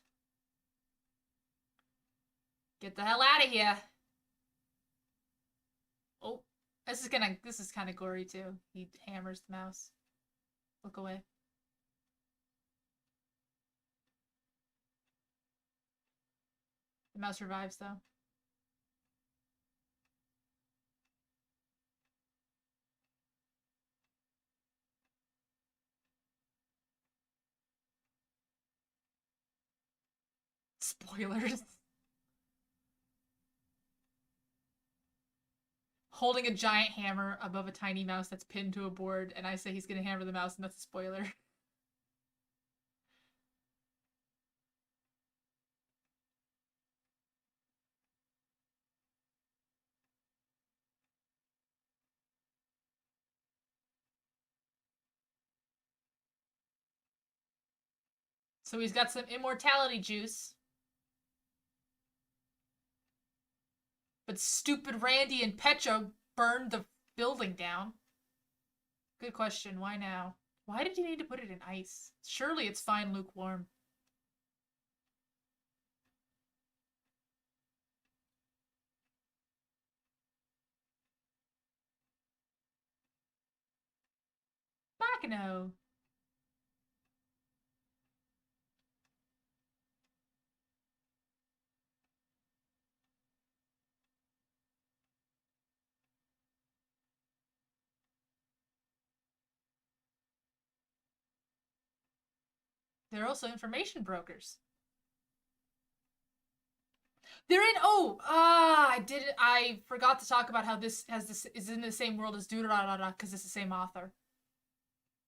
Get the hell out of here. Oh, this is kind of gory too. He hammers the mouse. Look away. The mouse revives though. Spoilers. Holding a giant hammer above a tiny mouse that's pinned to a board, and I say he's gonna hammer the mouse, and that's a spoiler. So he's got some immortality juice. But stupid Randy and Pecho burned the building down. Good question. Why now? Why did you need to put it in ice? Surely it's fine lukewarm. Baccano. They're also information brokers. They're in. I forgot to talk about how this is in the same world as Durarara because it's the same author.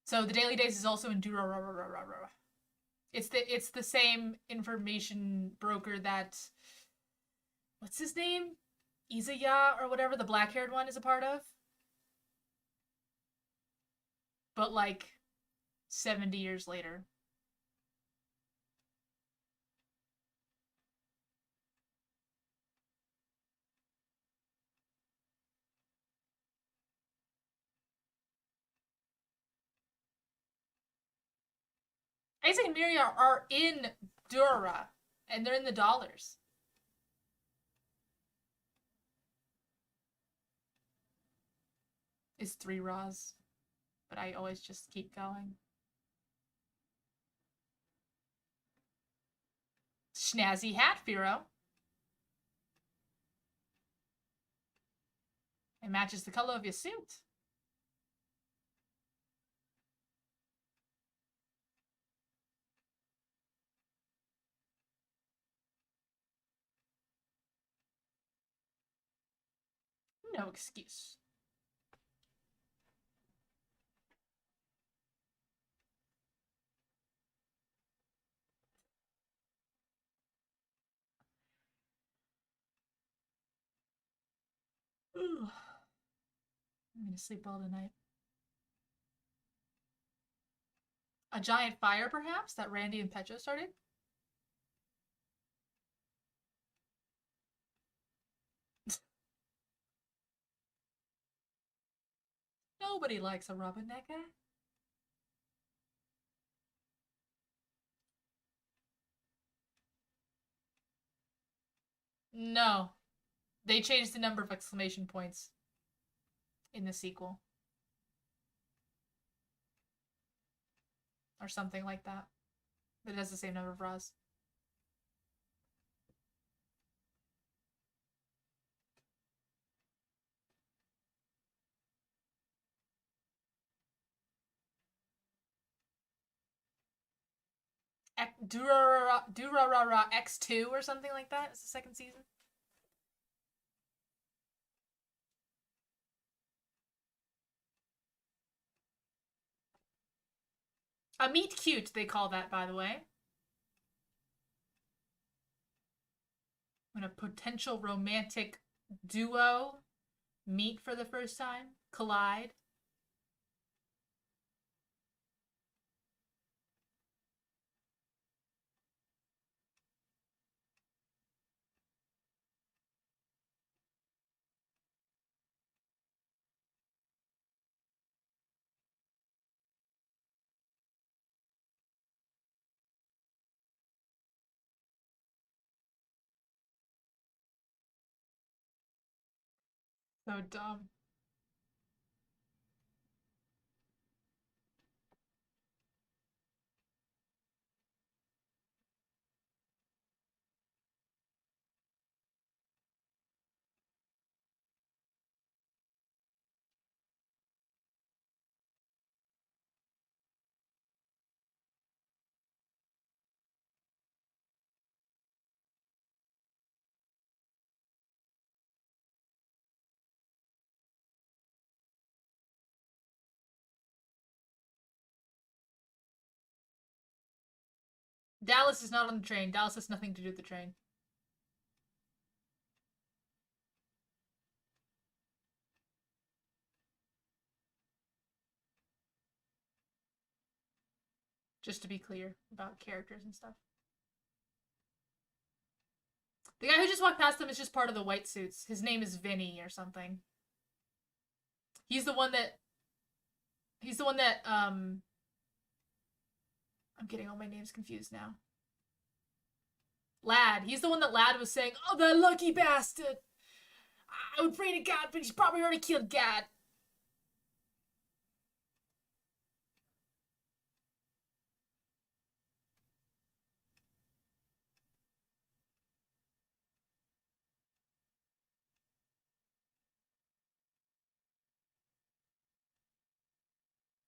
So the Daily Days is also in Durarara. It's the same information broker that, what's his name? Izaya or whatever, the black-haired one, is a part of. But like 70 years later. Isaac and Miria are in Dura, and they're in the dollars. Is 3 Raws, but I always just keep going. Snazzy hat, Firo. It matches the color of your suit. No excuse. Ugh. I'm gonna sleep well tonight. A giant fire, perhaps, that Randy and Petra started? Nobody likes a rubbernecker. No. They changed the number of exclamation points in the sequel. Or something like that. But it has the same number of Ra's. Durarara X2 or something like that is the second season. A meet cute, they call that, by the way. When a potential romantic duo meet for the first time, collide. So dumb. Dallas is not on the train. Dallas has nothing to do with the train. Just to be clear about characters and stuff. The guy who just walked past them is just part of the white suits. His name is Vinny or something. He's the one that I'm getting all my names confused now. Lad. He's the one that Lad was saying, "Oh, that lucky bastard. I would pray to God, but he's probably already killed God."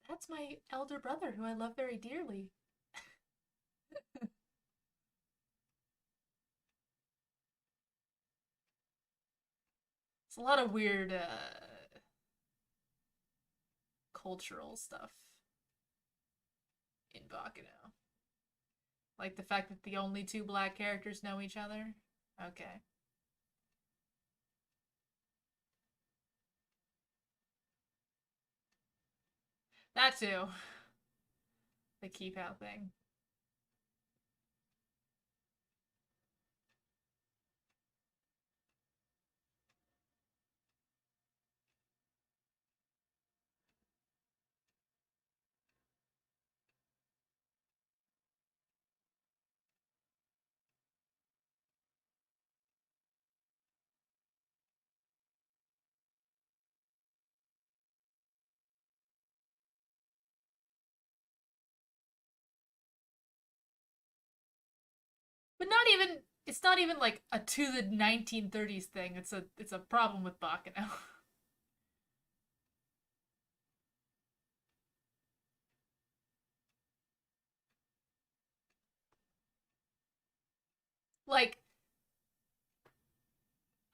That's my elder brother, who I love very dearly. It's a lot of weird cultural stuff in Baccano. Like the fact that the only two black characters know each other. Okay. That too. The keep out thing. But not even it's not even like a to the 1930s thing. It's a problem with Baccano. Like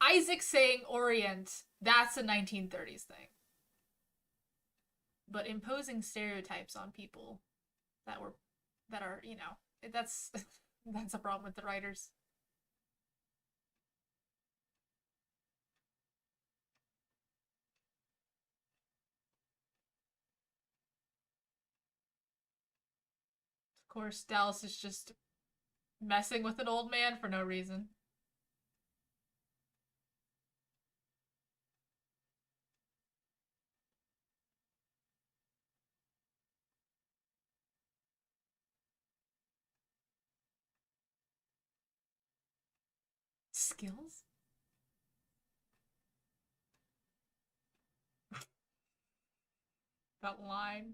Isaac saying Orient, that's a 1930s thing. But imposing stereotypes on people that were that are, that's that's a problem with the writers. Of course, Dallas is just messing with an old man for no reason. Skills? That line.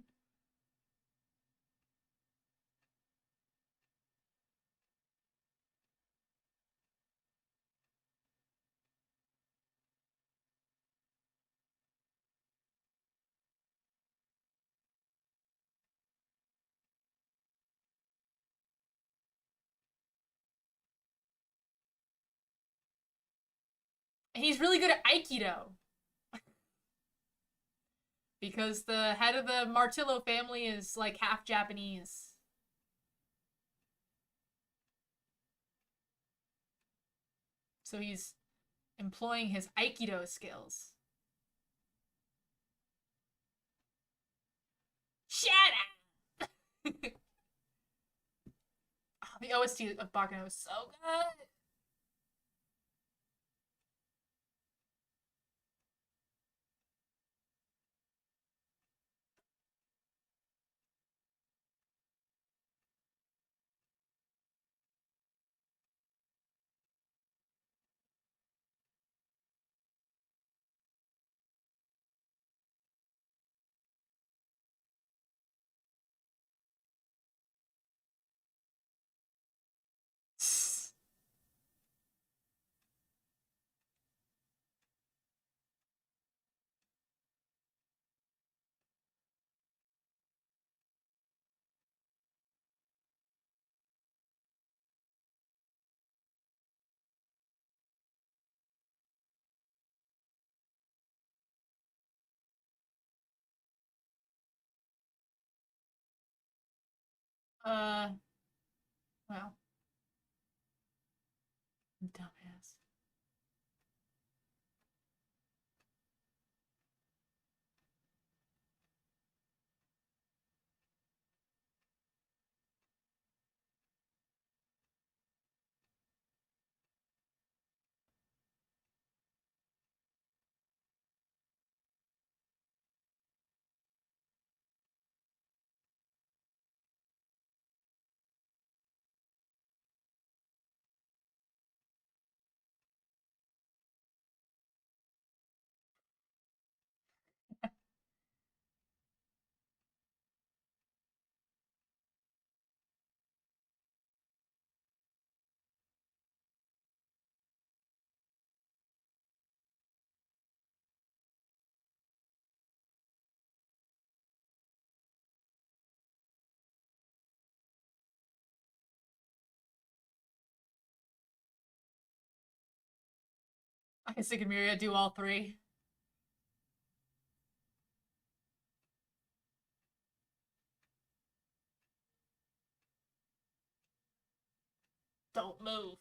He's really good at Aikido. Because the head of the Martillo family is like half Japanese. So he's employing his Aikido skills. Shut up! Oh, the OST of Baccano is so good. Uh, well, dumbass. I guess I can Miria do all three. Don't move.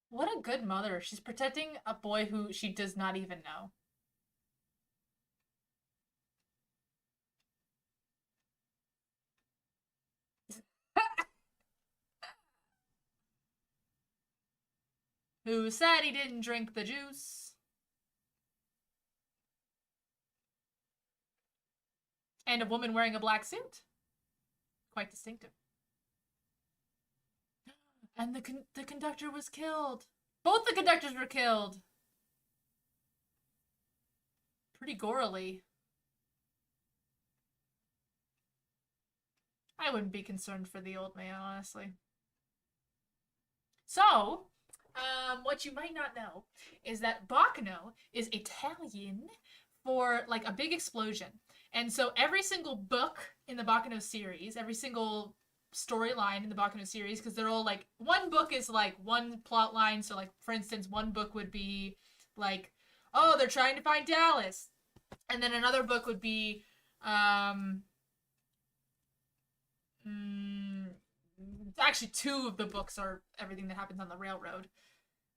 What a good mother. She's protecting a boy who she does not even know. Who said he didn't drink the juice? And a woman wearing a black suit. Quite distinctive. And the conductor was killed. Both the conductors were killed. Pretty gorily. I wouldn't be concerned for the old man, honestly. So, what you might not know is that Baccano is Italian for like a big explosion. And so every single book in the Baccano series, every single storyline in the Baccano series, because they're all like, one book is like one plot line. So, like, for instance, one book would be like, oh, they're trying to find Dallas. And then another book would be, mm, actually, two of the books are everything that happens on the railroad.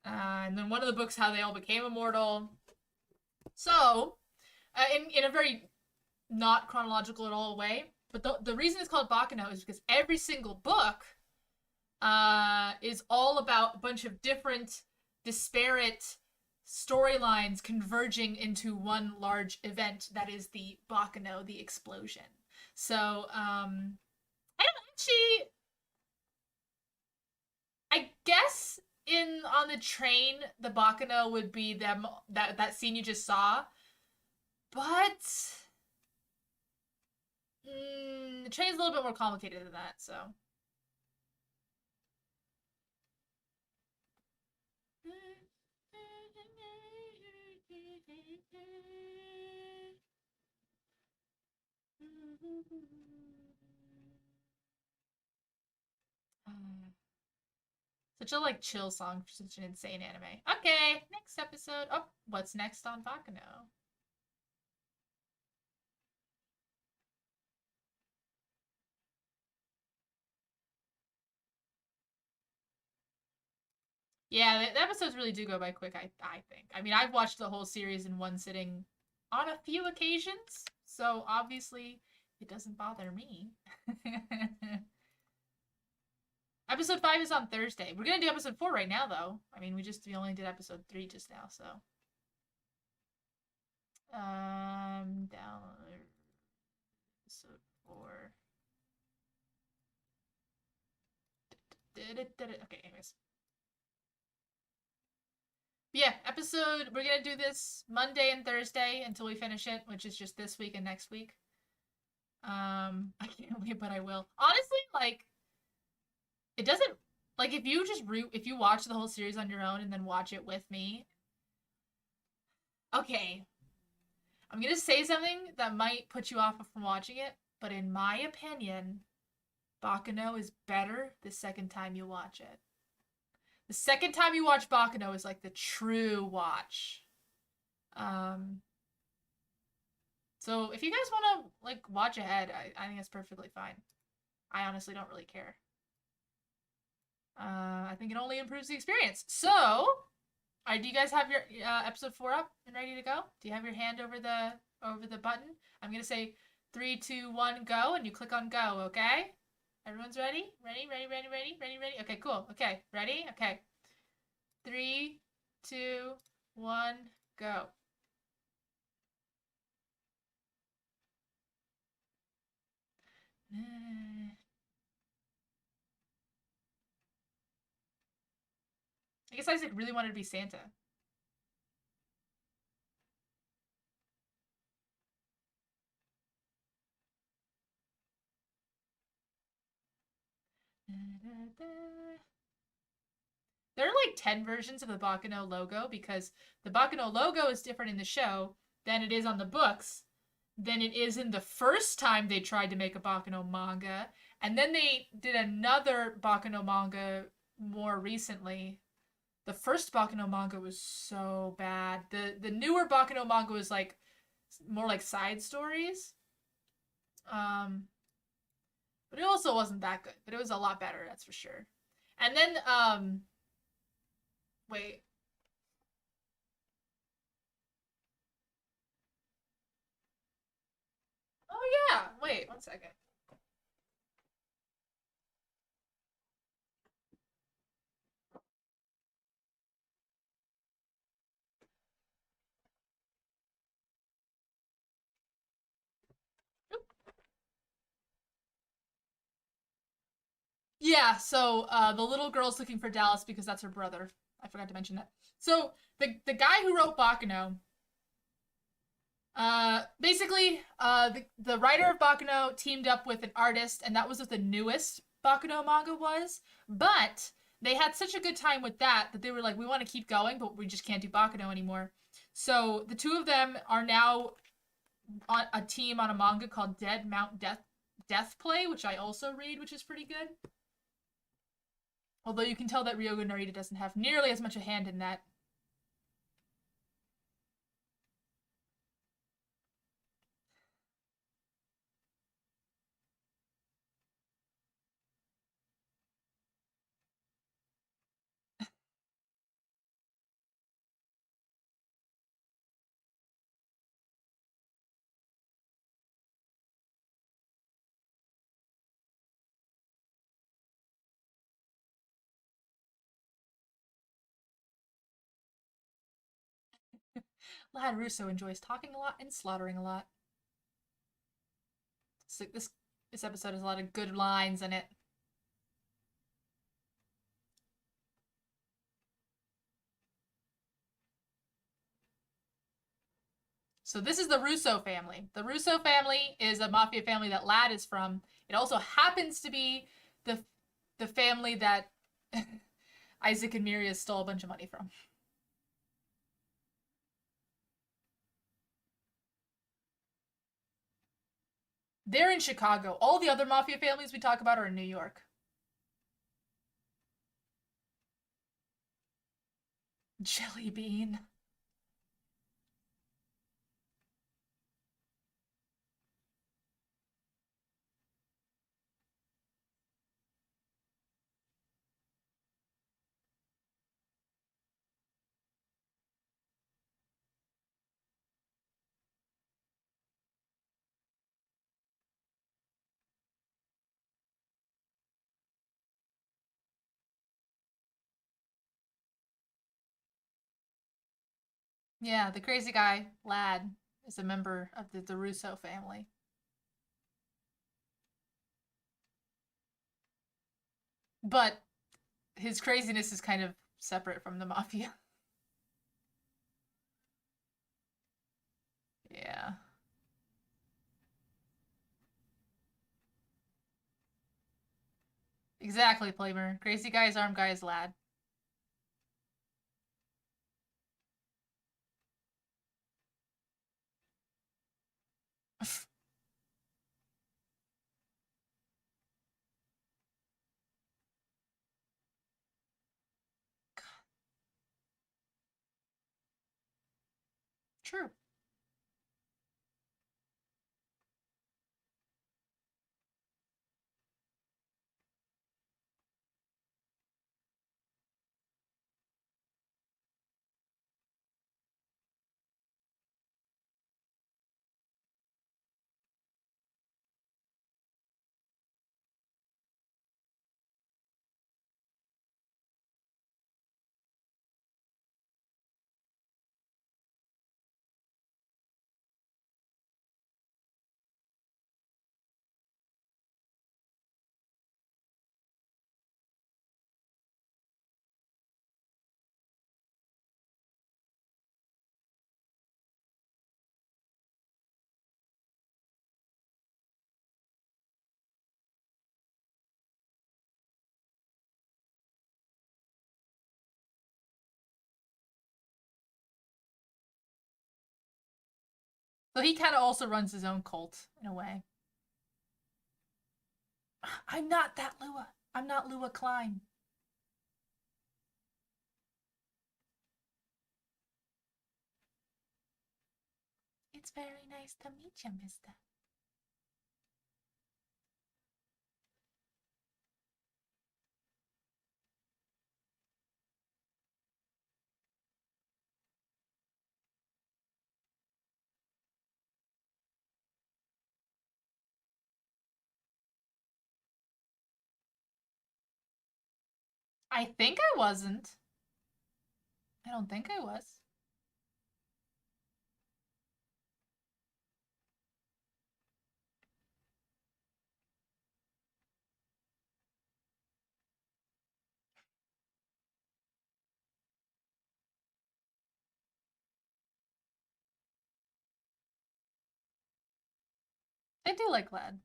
And then one of the books, how they all became immortal. So, in a very not chronological at all way, but the reason it's called Baccano is because every single book is all about a bunch of different, disparate storylines converging into one large event that is the Baccano, the explosion. So, I don't actually. I guess in on the train, the Baccano would be them that scene you just saw, but the train's a little bit more complicated than that. So. Such a like chill song for such an insane anime. Okay, next episode. Oh, what's next on Baccano? Yeah, the episodes really do go by quick. I think. I mean, I've watched the whole series in one sitting on a few occasions, so obviously it doesn't bother me. Episode 5 is on Thursday. We're gonna do episode 4 right now, though. I mean, we only did episode 3 just now, so down episode 4. Okay, anyways. Yeah, we're gonna do this Monday and Thursday until we finish it, which is just this week and next week. I can't wait, but I will. Honestly, like, it doesn't, like, if you watch the whole series on your own and then watch it with me, okay, I'm gonna say something that might put you off from watching it, but in my opinion, Baccano is better the second time you watch it. The second time you watch Baccano is like the true watch. Um, so if you guys want to like watch ahead, I think it's perfectly fine. I honestly don't really care. I think it only improves the experience. So, do you guys have your episode 4 up and ready to go? Do you have your hand over the button? I'm gonna say 3, 2, 1, go, and you click on go. Okay? Everyone's ready? Ready? Ready? Ready? Ready? Ready? Ready? Okay, cool. Okay, ready? Okay. 3, 2, 1, go. I guess Isaac really wanted to be Santa. There are like 10 versions of the Baccano logo because the Baccano logo is different in the show than it is on the books, than it is in the first time they tried to make a Baccano manga. And then they did another Baccano manga more recently. The first Baccano manga was so bad. The newer Baccano manga was like more like side stories. Um, but it also wasn't that good. But it was a lot better, that's for sure. And then wait. Oh yeah. Wait, one second. Yeah, so the little girl's looking for Dallas because that's her brother. I forgot to mention that. So the guy who wrote Baccano, basically, the writer of Baccano teamed up with an artist, and that was what the newest Baccano manga was. But they had such a good time with that that they were like, we want to keep going, but we just can't do Baccano anymore. So the two of them are now on a team on a manga called Dead Mount Death Play, which I also read, which is pretty good. Although you can tell that Ryogo Narita doesn't have nearly as much a hand in that. Lad Russo enjoys talking a lot and slaughtering a lot. So this episode has a lot of good lines in it. So this is the Russo family. The Russo family is a mafia family that Lad is from. It also happens to be the family that Isaac and Miria stole a bunch of money from. They're in Chicago. All the other mafia families we talk about are in New York. Jelly bean. Yeah, the crazy guy, Lad, is a member of the Russo family. But his craziness is kind of separate from the mafia. Yeah. Exactly, Flamer. Crazy guy's arm guy is Lad. True. So he kind of also runs his own cult in a way. I'm not that Lua. I'm not Lua Klein. It's very nice to meet you, mister. I think I wasn't. I don't think I was. I do like Lad.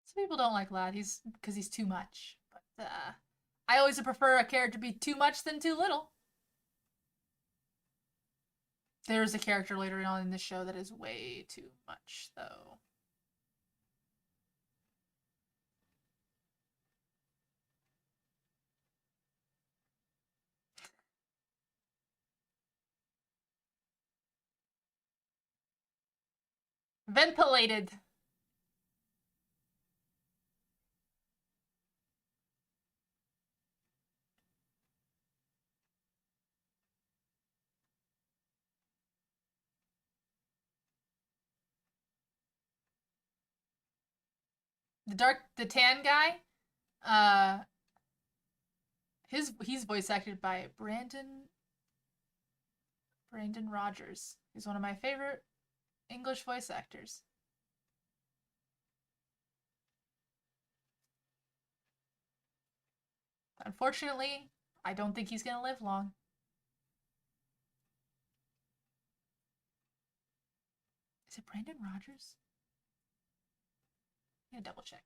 Some people don't like Lad. He's because he's too much. But I always prefer a character to be too much than too little. There's a character later on in the show that is way too much, though. Ventilated. the tan guy. Uh, he's voice acted by Brandon Rogers. He's one of my favorite English voice actors. Unfortunately, I don't think he's gonna live long. Is it Brandon Rogers? Yeah, double check.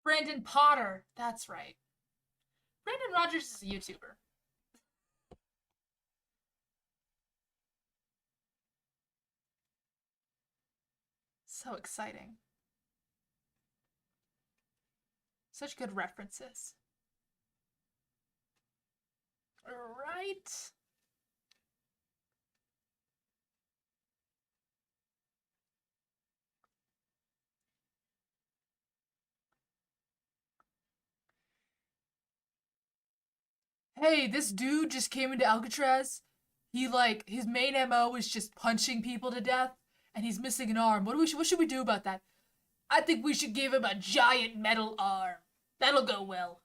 Brandon Potter. That's right. Brandon Rogers is a YouTuber. So exciting. Such good references. Right? Hey, this dude just came into Alcatraz. His main MO is just punching people to death, and he's missing an arm. What should we do about that? I think we should give him a giant metal arm. That'll go well.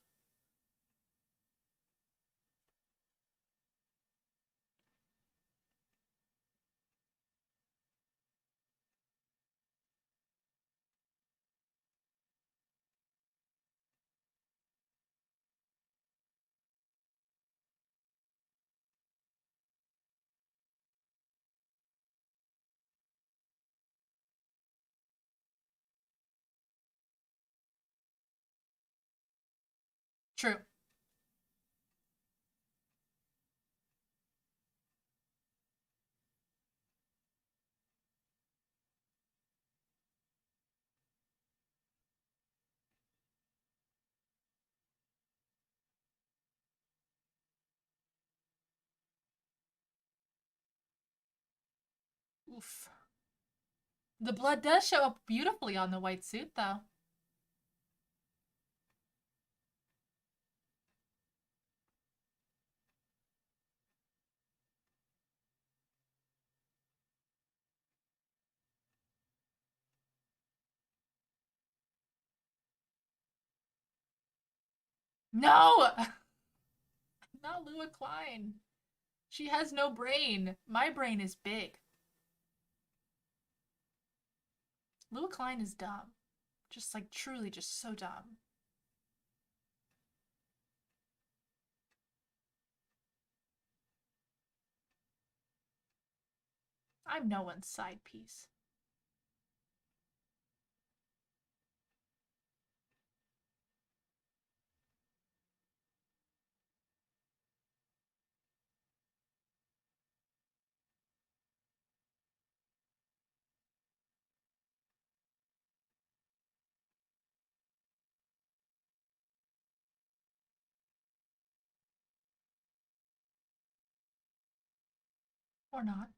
True. Oof. The blood does show up beautifully on the white suit, though. No! Not Lua Klein. She has no brain. My brain is big. Lua Klein is dumb. Just like truly just so dumb. I'm no one's side piece. Or not.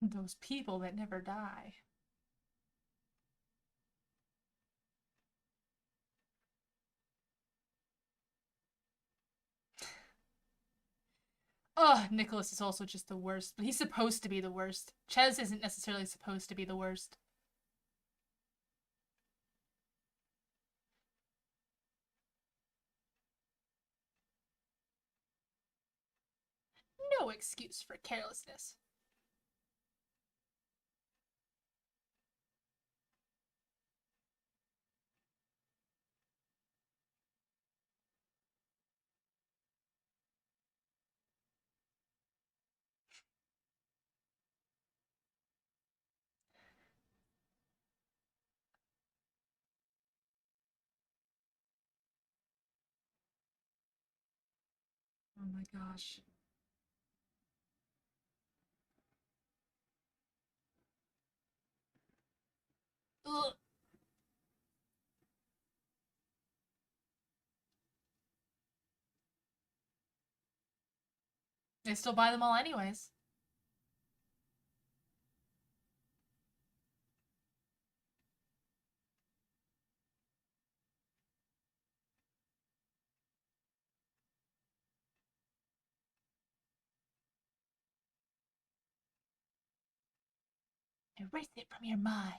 Those people that never die. Nicholas is also just the worst, but he's supposed to be the worst. Ches isn't necessarily supposed to be the worst. No excuse for carelessness. Oh my gosh. Ugh. They still buy them all anyways. Erase it from your mind.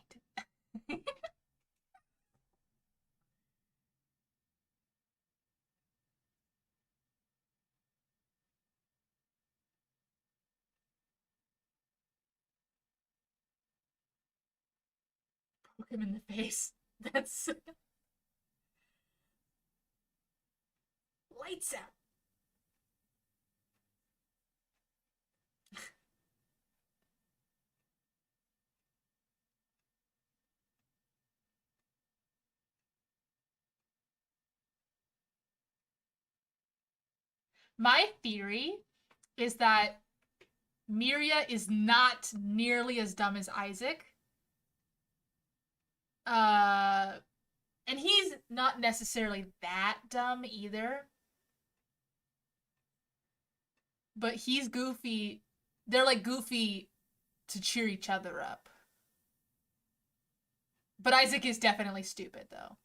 Poke him in the face. That's lights out. My theory is that Miria is not nearly as dumb as Isaac. Uh, and he's not necessarily that dumb either. But he's goofy. They're like goofy to cheer each other up. But Isaac is definitely stupid, though.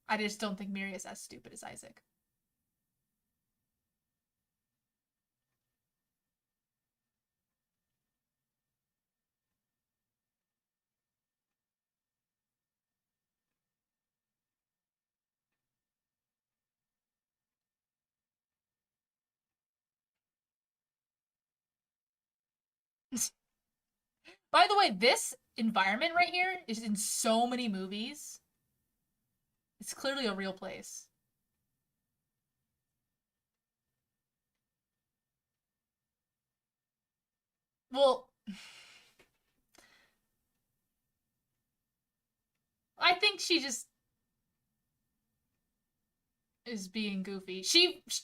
I just don't think Miria is as stupid as Isaac. By the way, this environment right here is in so many movies. It's clearly a real place. Well, I think she just is being goofy.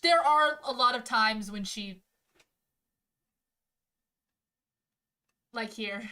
There are a lot of times when she, like here.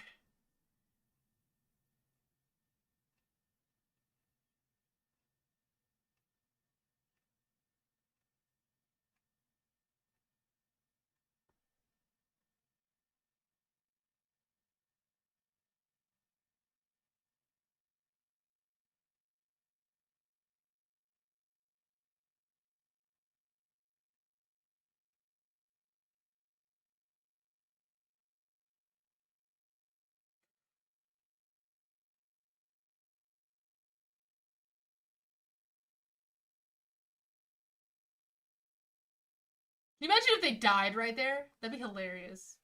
Can you imagine if they died right there? That'd be hilarious.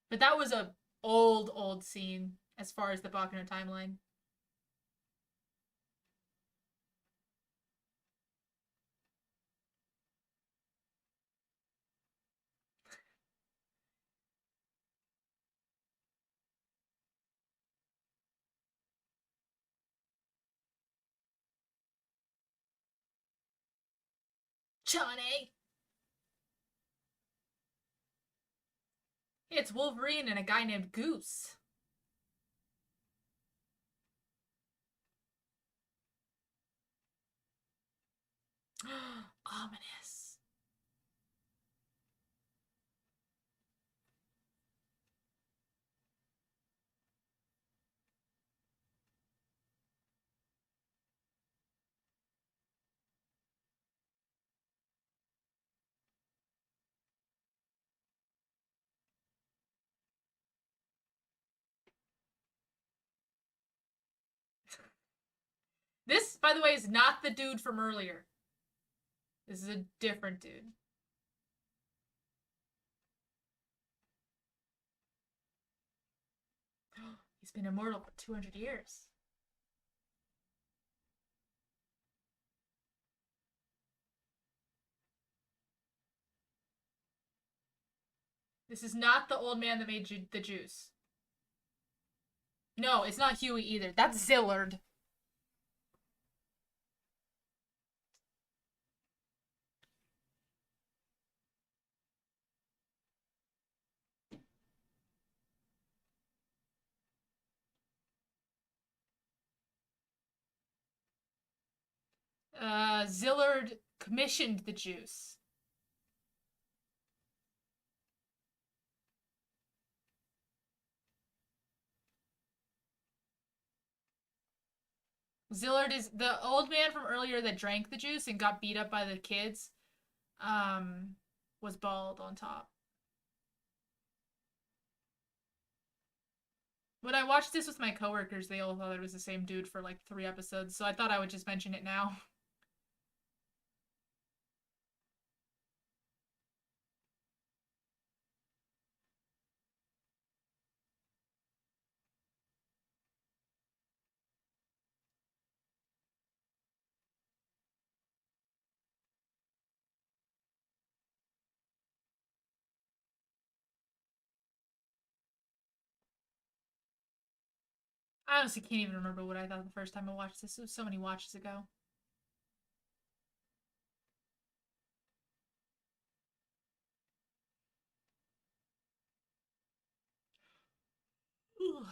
But that was a old scene as far as the Baccano timeline. Johnny! It's Wolverine and a guy named Goose. Ominous. This, by the way, is not the dude from earlier. This is a different dude. He's been immortal for 200 years. This is not the old man that made the juice. No, it's not Huey either. That's Zillard. Zillard commissioned the juice. Zillard is the old man from earlier that drank the juice and got beat up by the kids. Was bald on top. When I watched this with my coworkers, they all thought it was the same dude for like 3 episodes, so I thought I would just mention it now. I honestly can't even remember what I thought the first time I watched this. It was so many watches ago. Ooh.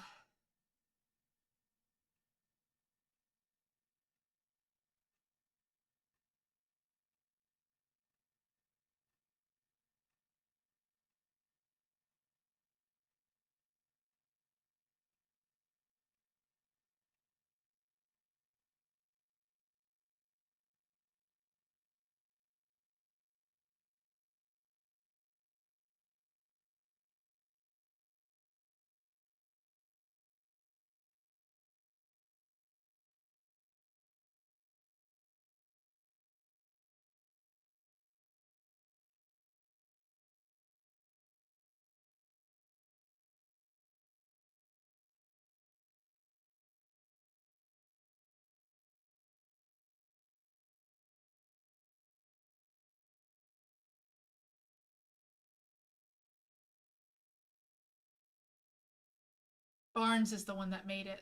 Barnes is the one that made it.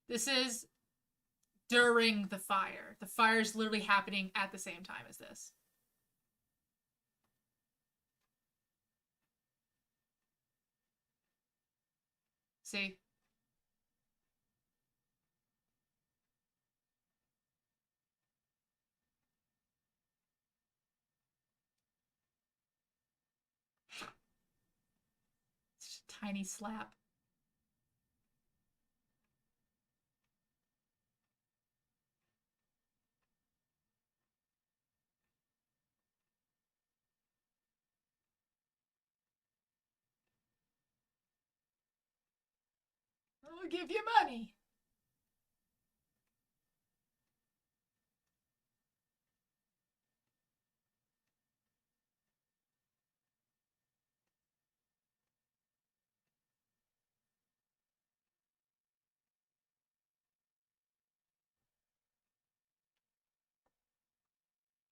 This is during the fire. The fire is literally happening at the same time as this. See? It's just a tiny slap. I'll give you money.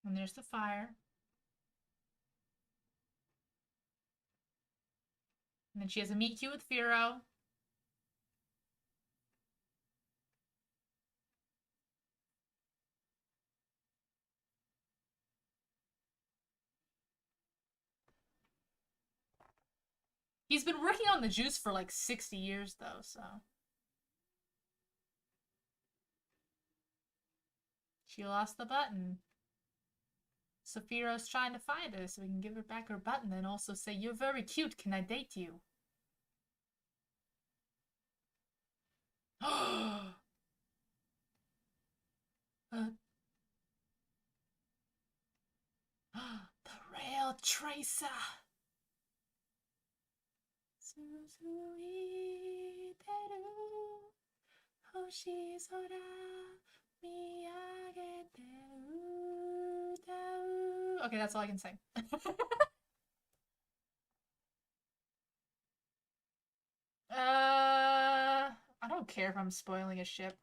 And there's the fire. And then she has a meet cute with Firo. He's been working on the juice for like 60 years though, so. She lost the button. Sephiroth's trying to find her so we can give her back her button and also say, "You're very cute, can I date you?" The rail tracer. Hoshi sora miyagete utau. Okay, that's all I can sing. I don't care if I'm spoiling a ship.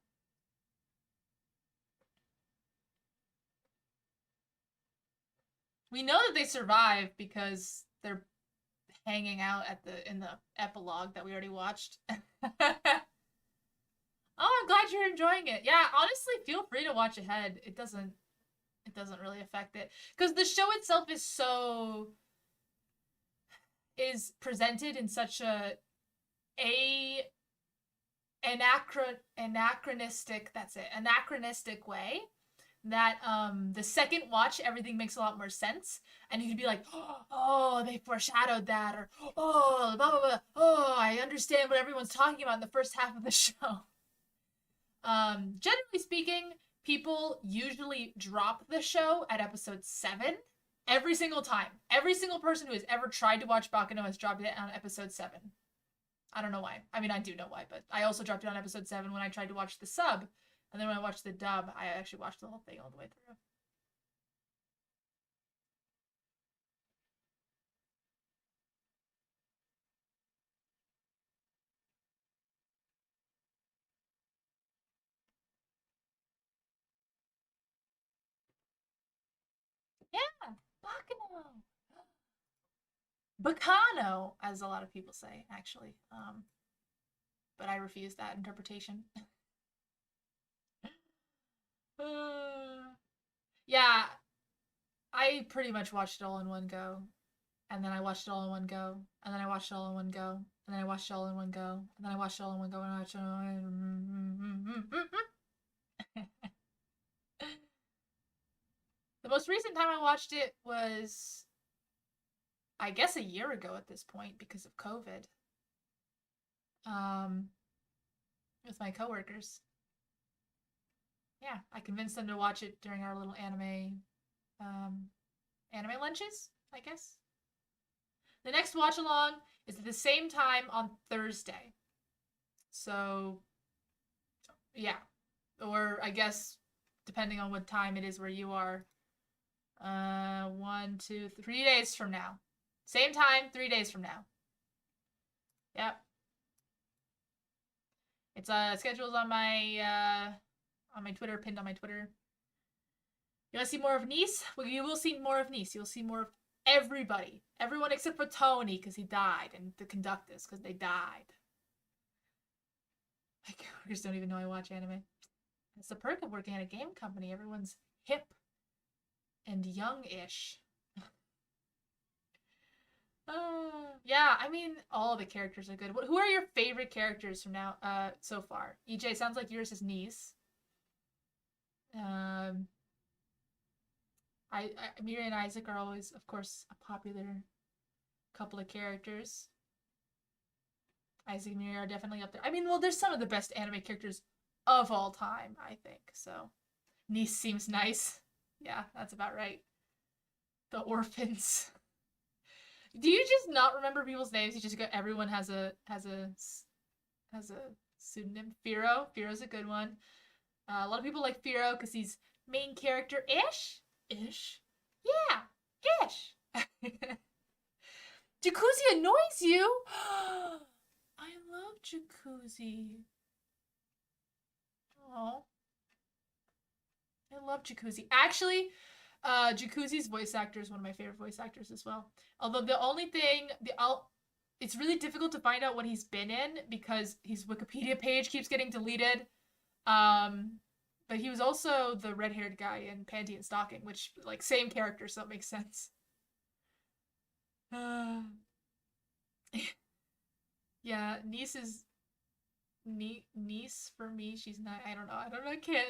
We know that they survive because they're hanging out at in the epilogue that we already watched. Oh, I'm glad you're enjoying it. Yeah, honestly, feel free to watch ahead. It doesn't really affect it because the show itself is presented in such a anachronistic, that's it, anachronistic way that the second watch everything makes a lot more sense, and you could be like, oh, they foreshadowed that, or oh, blah blah blah, oh, I understand what everyone's talking about in the first half of the show. Generally speaking, people usually drop the show at episode 7 every single time. Every single person who has ever tried to watch Baccano has dropped it on episode 7. I don't know why. I mean, I do know why, but I also dropped it on episode 7 when I tried to watch the sub. And then when I watched the dub, I actually watched the whole thing all the way through. Yeah, Baccano. Baccano, as a lot of people say, actually. But I refuse that interpretation. Yeah, I pretty much watched it all in one go. And then I watched it all in one go. And then I watched it all in one go. And then I watched it all in one go. And then I watched it all in one go. And I watched it all in... The most recent time I watched it was, I guess, a year ago at this point because of COVID. Um, with my coworkers. Yeah, I convinced them to watch it during our little anime lunches, I guess. The next watch along is at the same time on Thursday. So, yeah. Or I guess, depending on what time it is where you are, 1, 2, 3 days from now. Same time, 3 days from now. Yep. It's scheduled on my Twitter, pinned on my Twitter. You want to see more of Nice? Well, you will see more of Nice. You'll see more of everybody. Everyone except for Tony, because he died, and the conductors, because they died. My coworkers don't even know I watch anime. It's the perk of working at a game company. Everyone's hip and young-ish. Yeah, I mean, all the characters are good. Who are your favorite characters from now, so far? EJ, sounds like yours is Nice. Miri and Isaac are always, of course, a popular couple of characters. Isaac and Miri are definitely up there. I mean, well, there's some of the best anime characters of all time, I think. So, Nice seems nice. Yeah, that's about right. The orphans. Do you just not remember people's names? You just go. Everyone has a pseudonym. Firo. Firo's a good one. A lot of people like Firo because he's main character ish. Ish. Yeah. Ish. Jacuzzi annoys you. I love Jacuzzi. Oh. I love Jacuzzi. Actually, Jacuzzi's voice actor is one of my favorite voice actors as well. Although the only thing, it's really difficult to find out what he's been in because his Wikipedia page keeps getting deleted. But he was also the red-haired guy in Panty and Stocking, which, like, same character, so it makes sense. Yeah, niece for me. She's not. I don't know. I can't.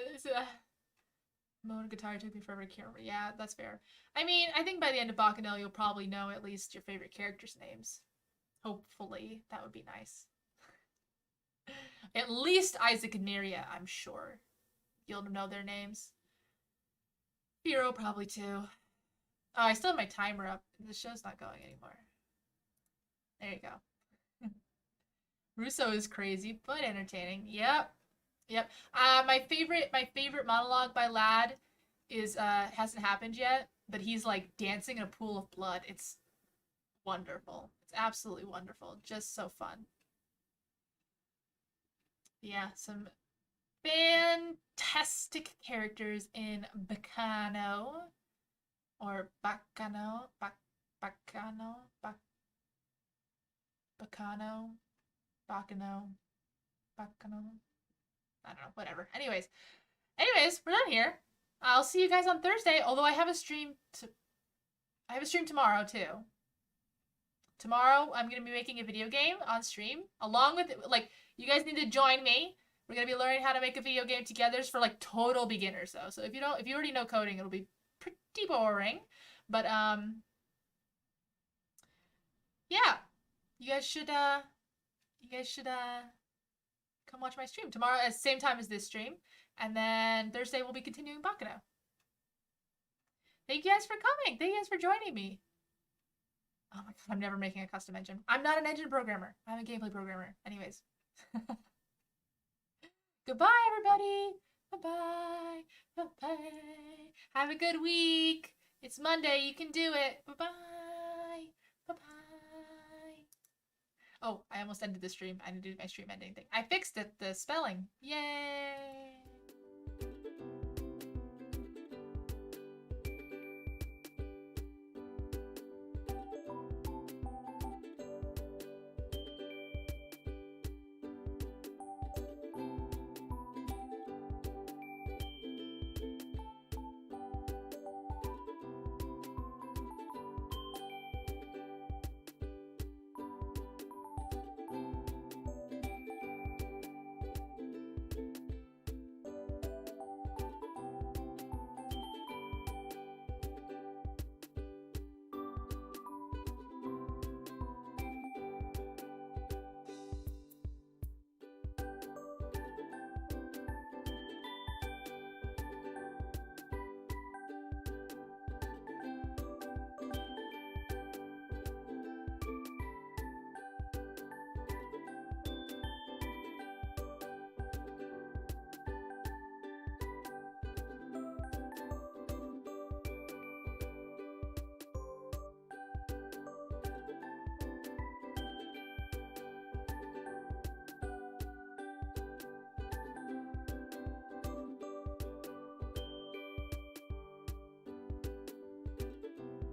Mode guitar took me forever to remember. Yeah, that's fair. I mean, I think by the end of Baccano, you'll probably know at least your favorite characters' names. Hopefully, that would be nice. At least Isaac and Miria, I'm sure. You'll know their names. Firo probably too. Oh, I still have my timer up. The show's not going anymore. There you go. Russo is crazy, but entertaining. Yep. Yep. My favorite monologue by Lad is hasn't happened yet, but he's like dancing in a pool of blood. It's wonderful. It's absolutely wonderful. Just so fun. Yeah, some fantastic characters in Baccano or Baccano, Baccano, Baccano, Baccano, Baccano. I don't know, whatever. Anyways, we're done here. I'll see you guys on Thursday. Although I have a stream tomorrow too. Tomorrow I'm gonna be making a video game on stream along with like you guys need to join me. We're gonna be learning how to make a video game together. It's for like total beginners though. So if you already know coding, it'll be pretty boring. But yeah, you guys should come watch my stream tomorrow at the same time as this stream, and then Thursday we'll be continuing Baccano. Thank you guys for coming. Thank you guys for joining me. Oh my god, I'm never making a custom engine. I'm not an engine programmer. I'm a gameplay programmer. Anyways. Goodbye, everybody. Bye-bye. Bye-bye. Have a good week. It's Monday. You can do it. Bye-bye. Bye-bye. Oh, I almost ended the stream. I didn't do my stream ending thing. I fixed it, the spelling. Yay.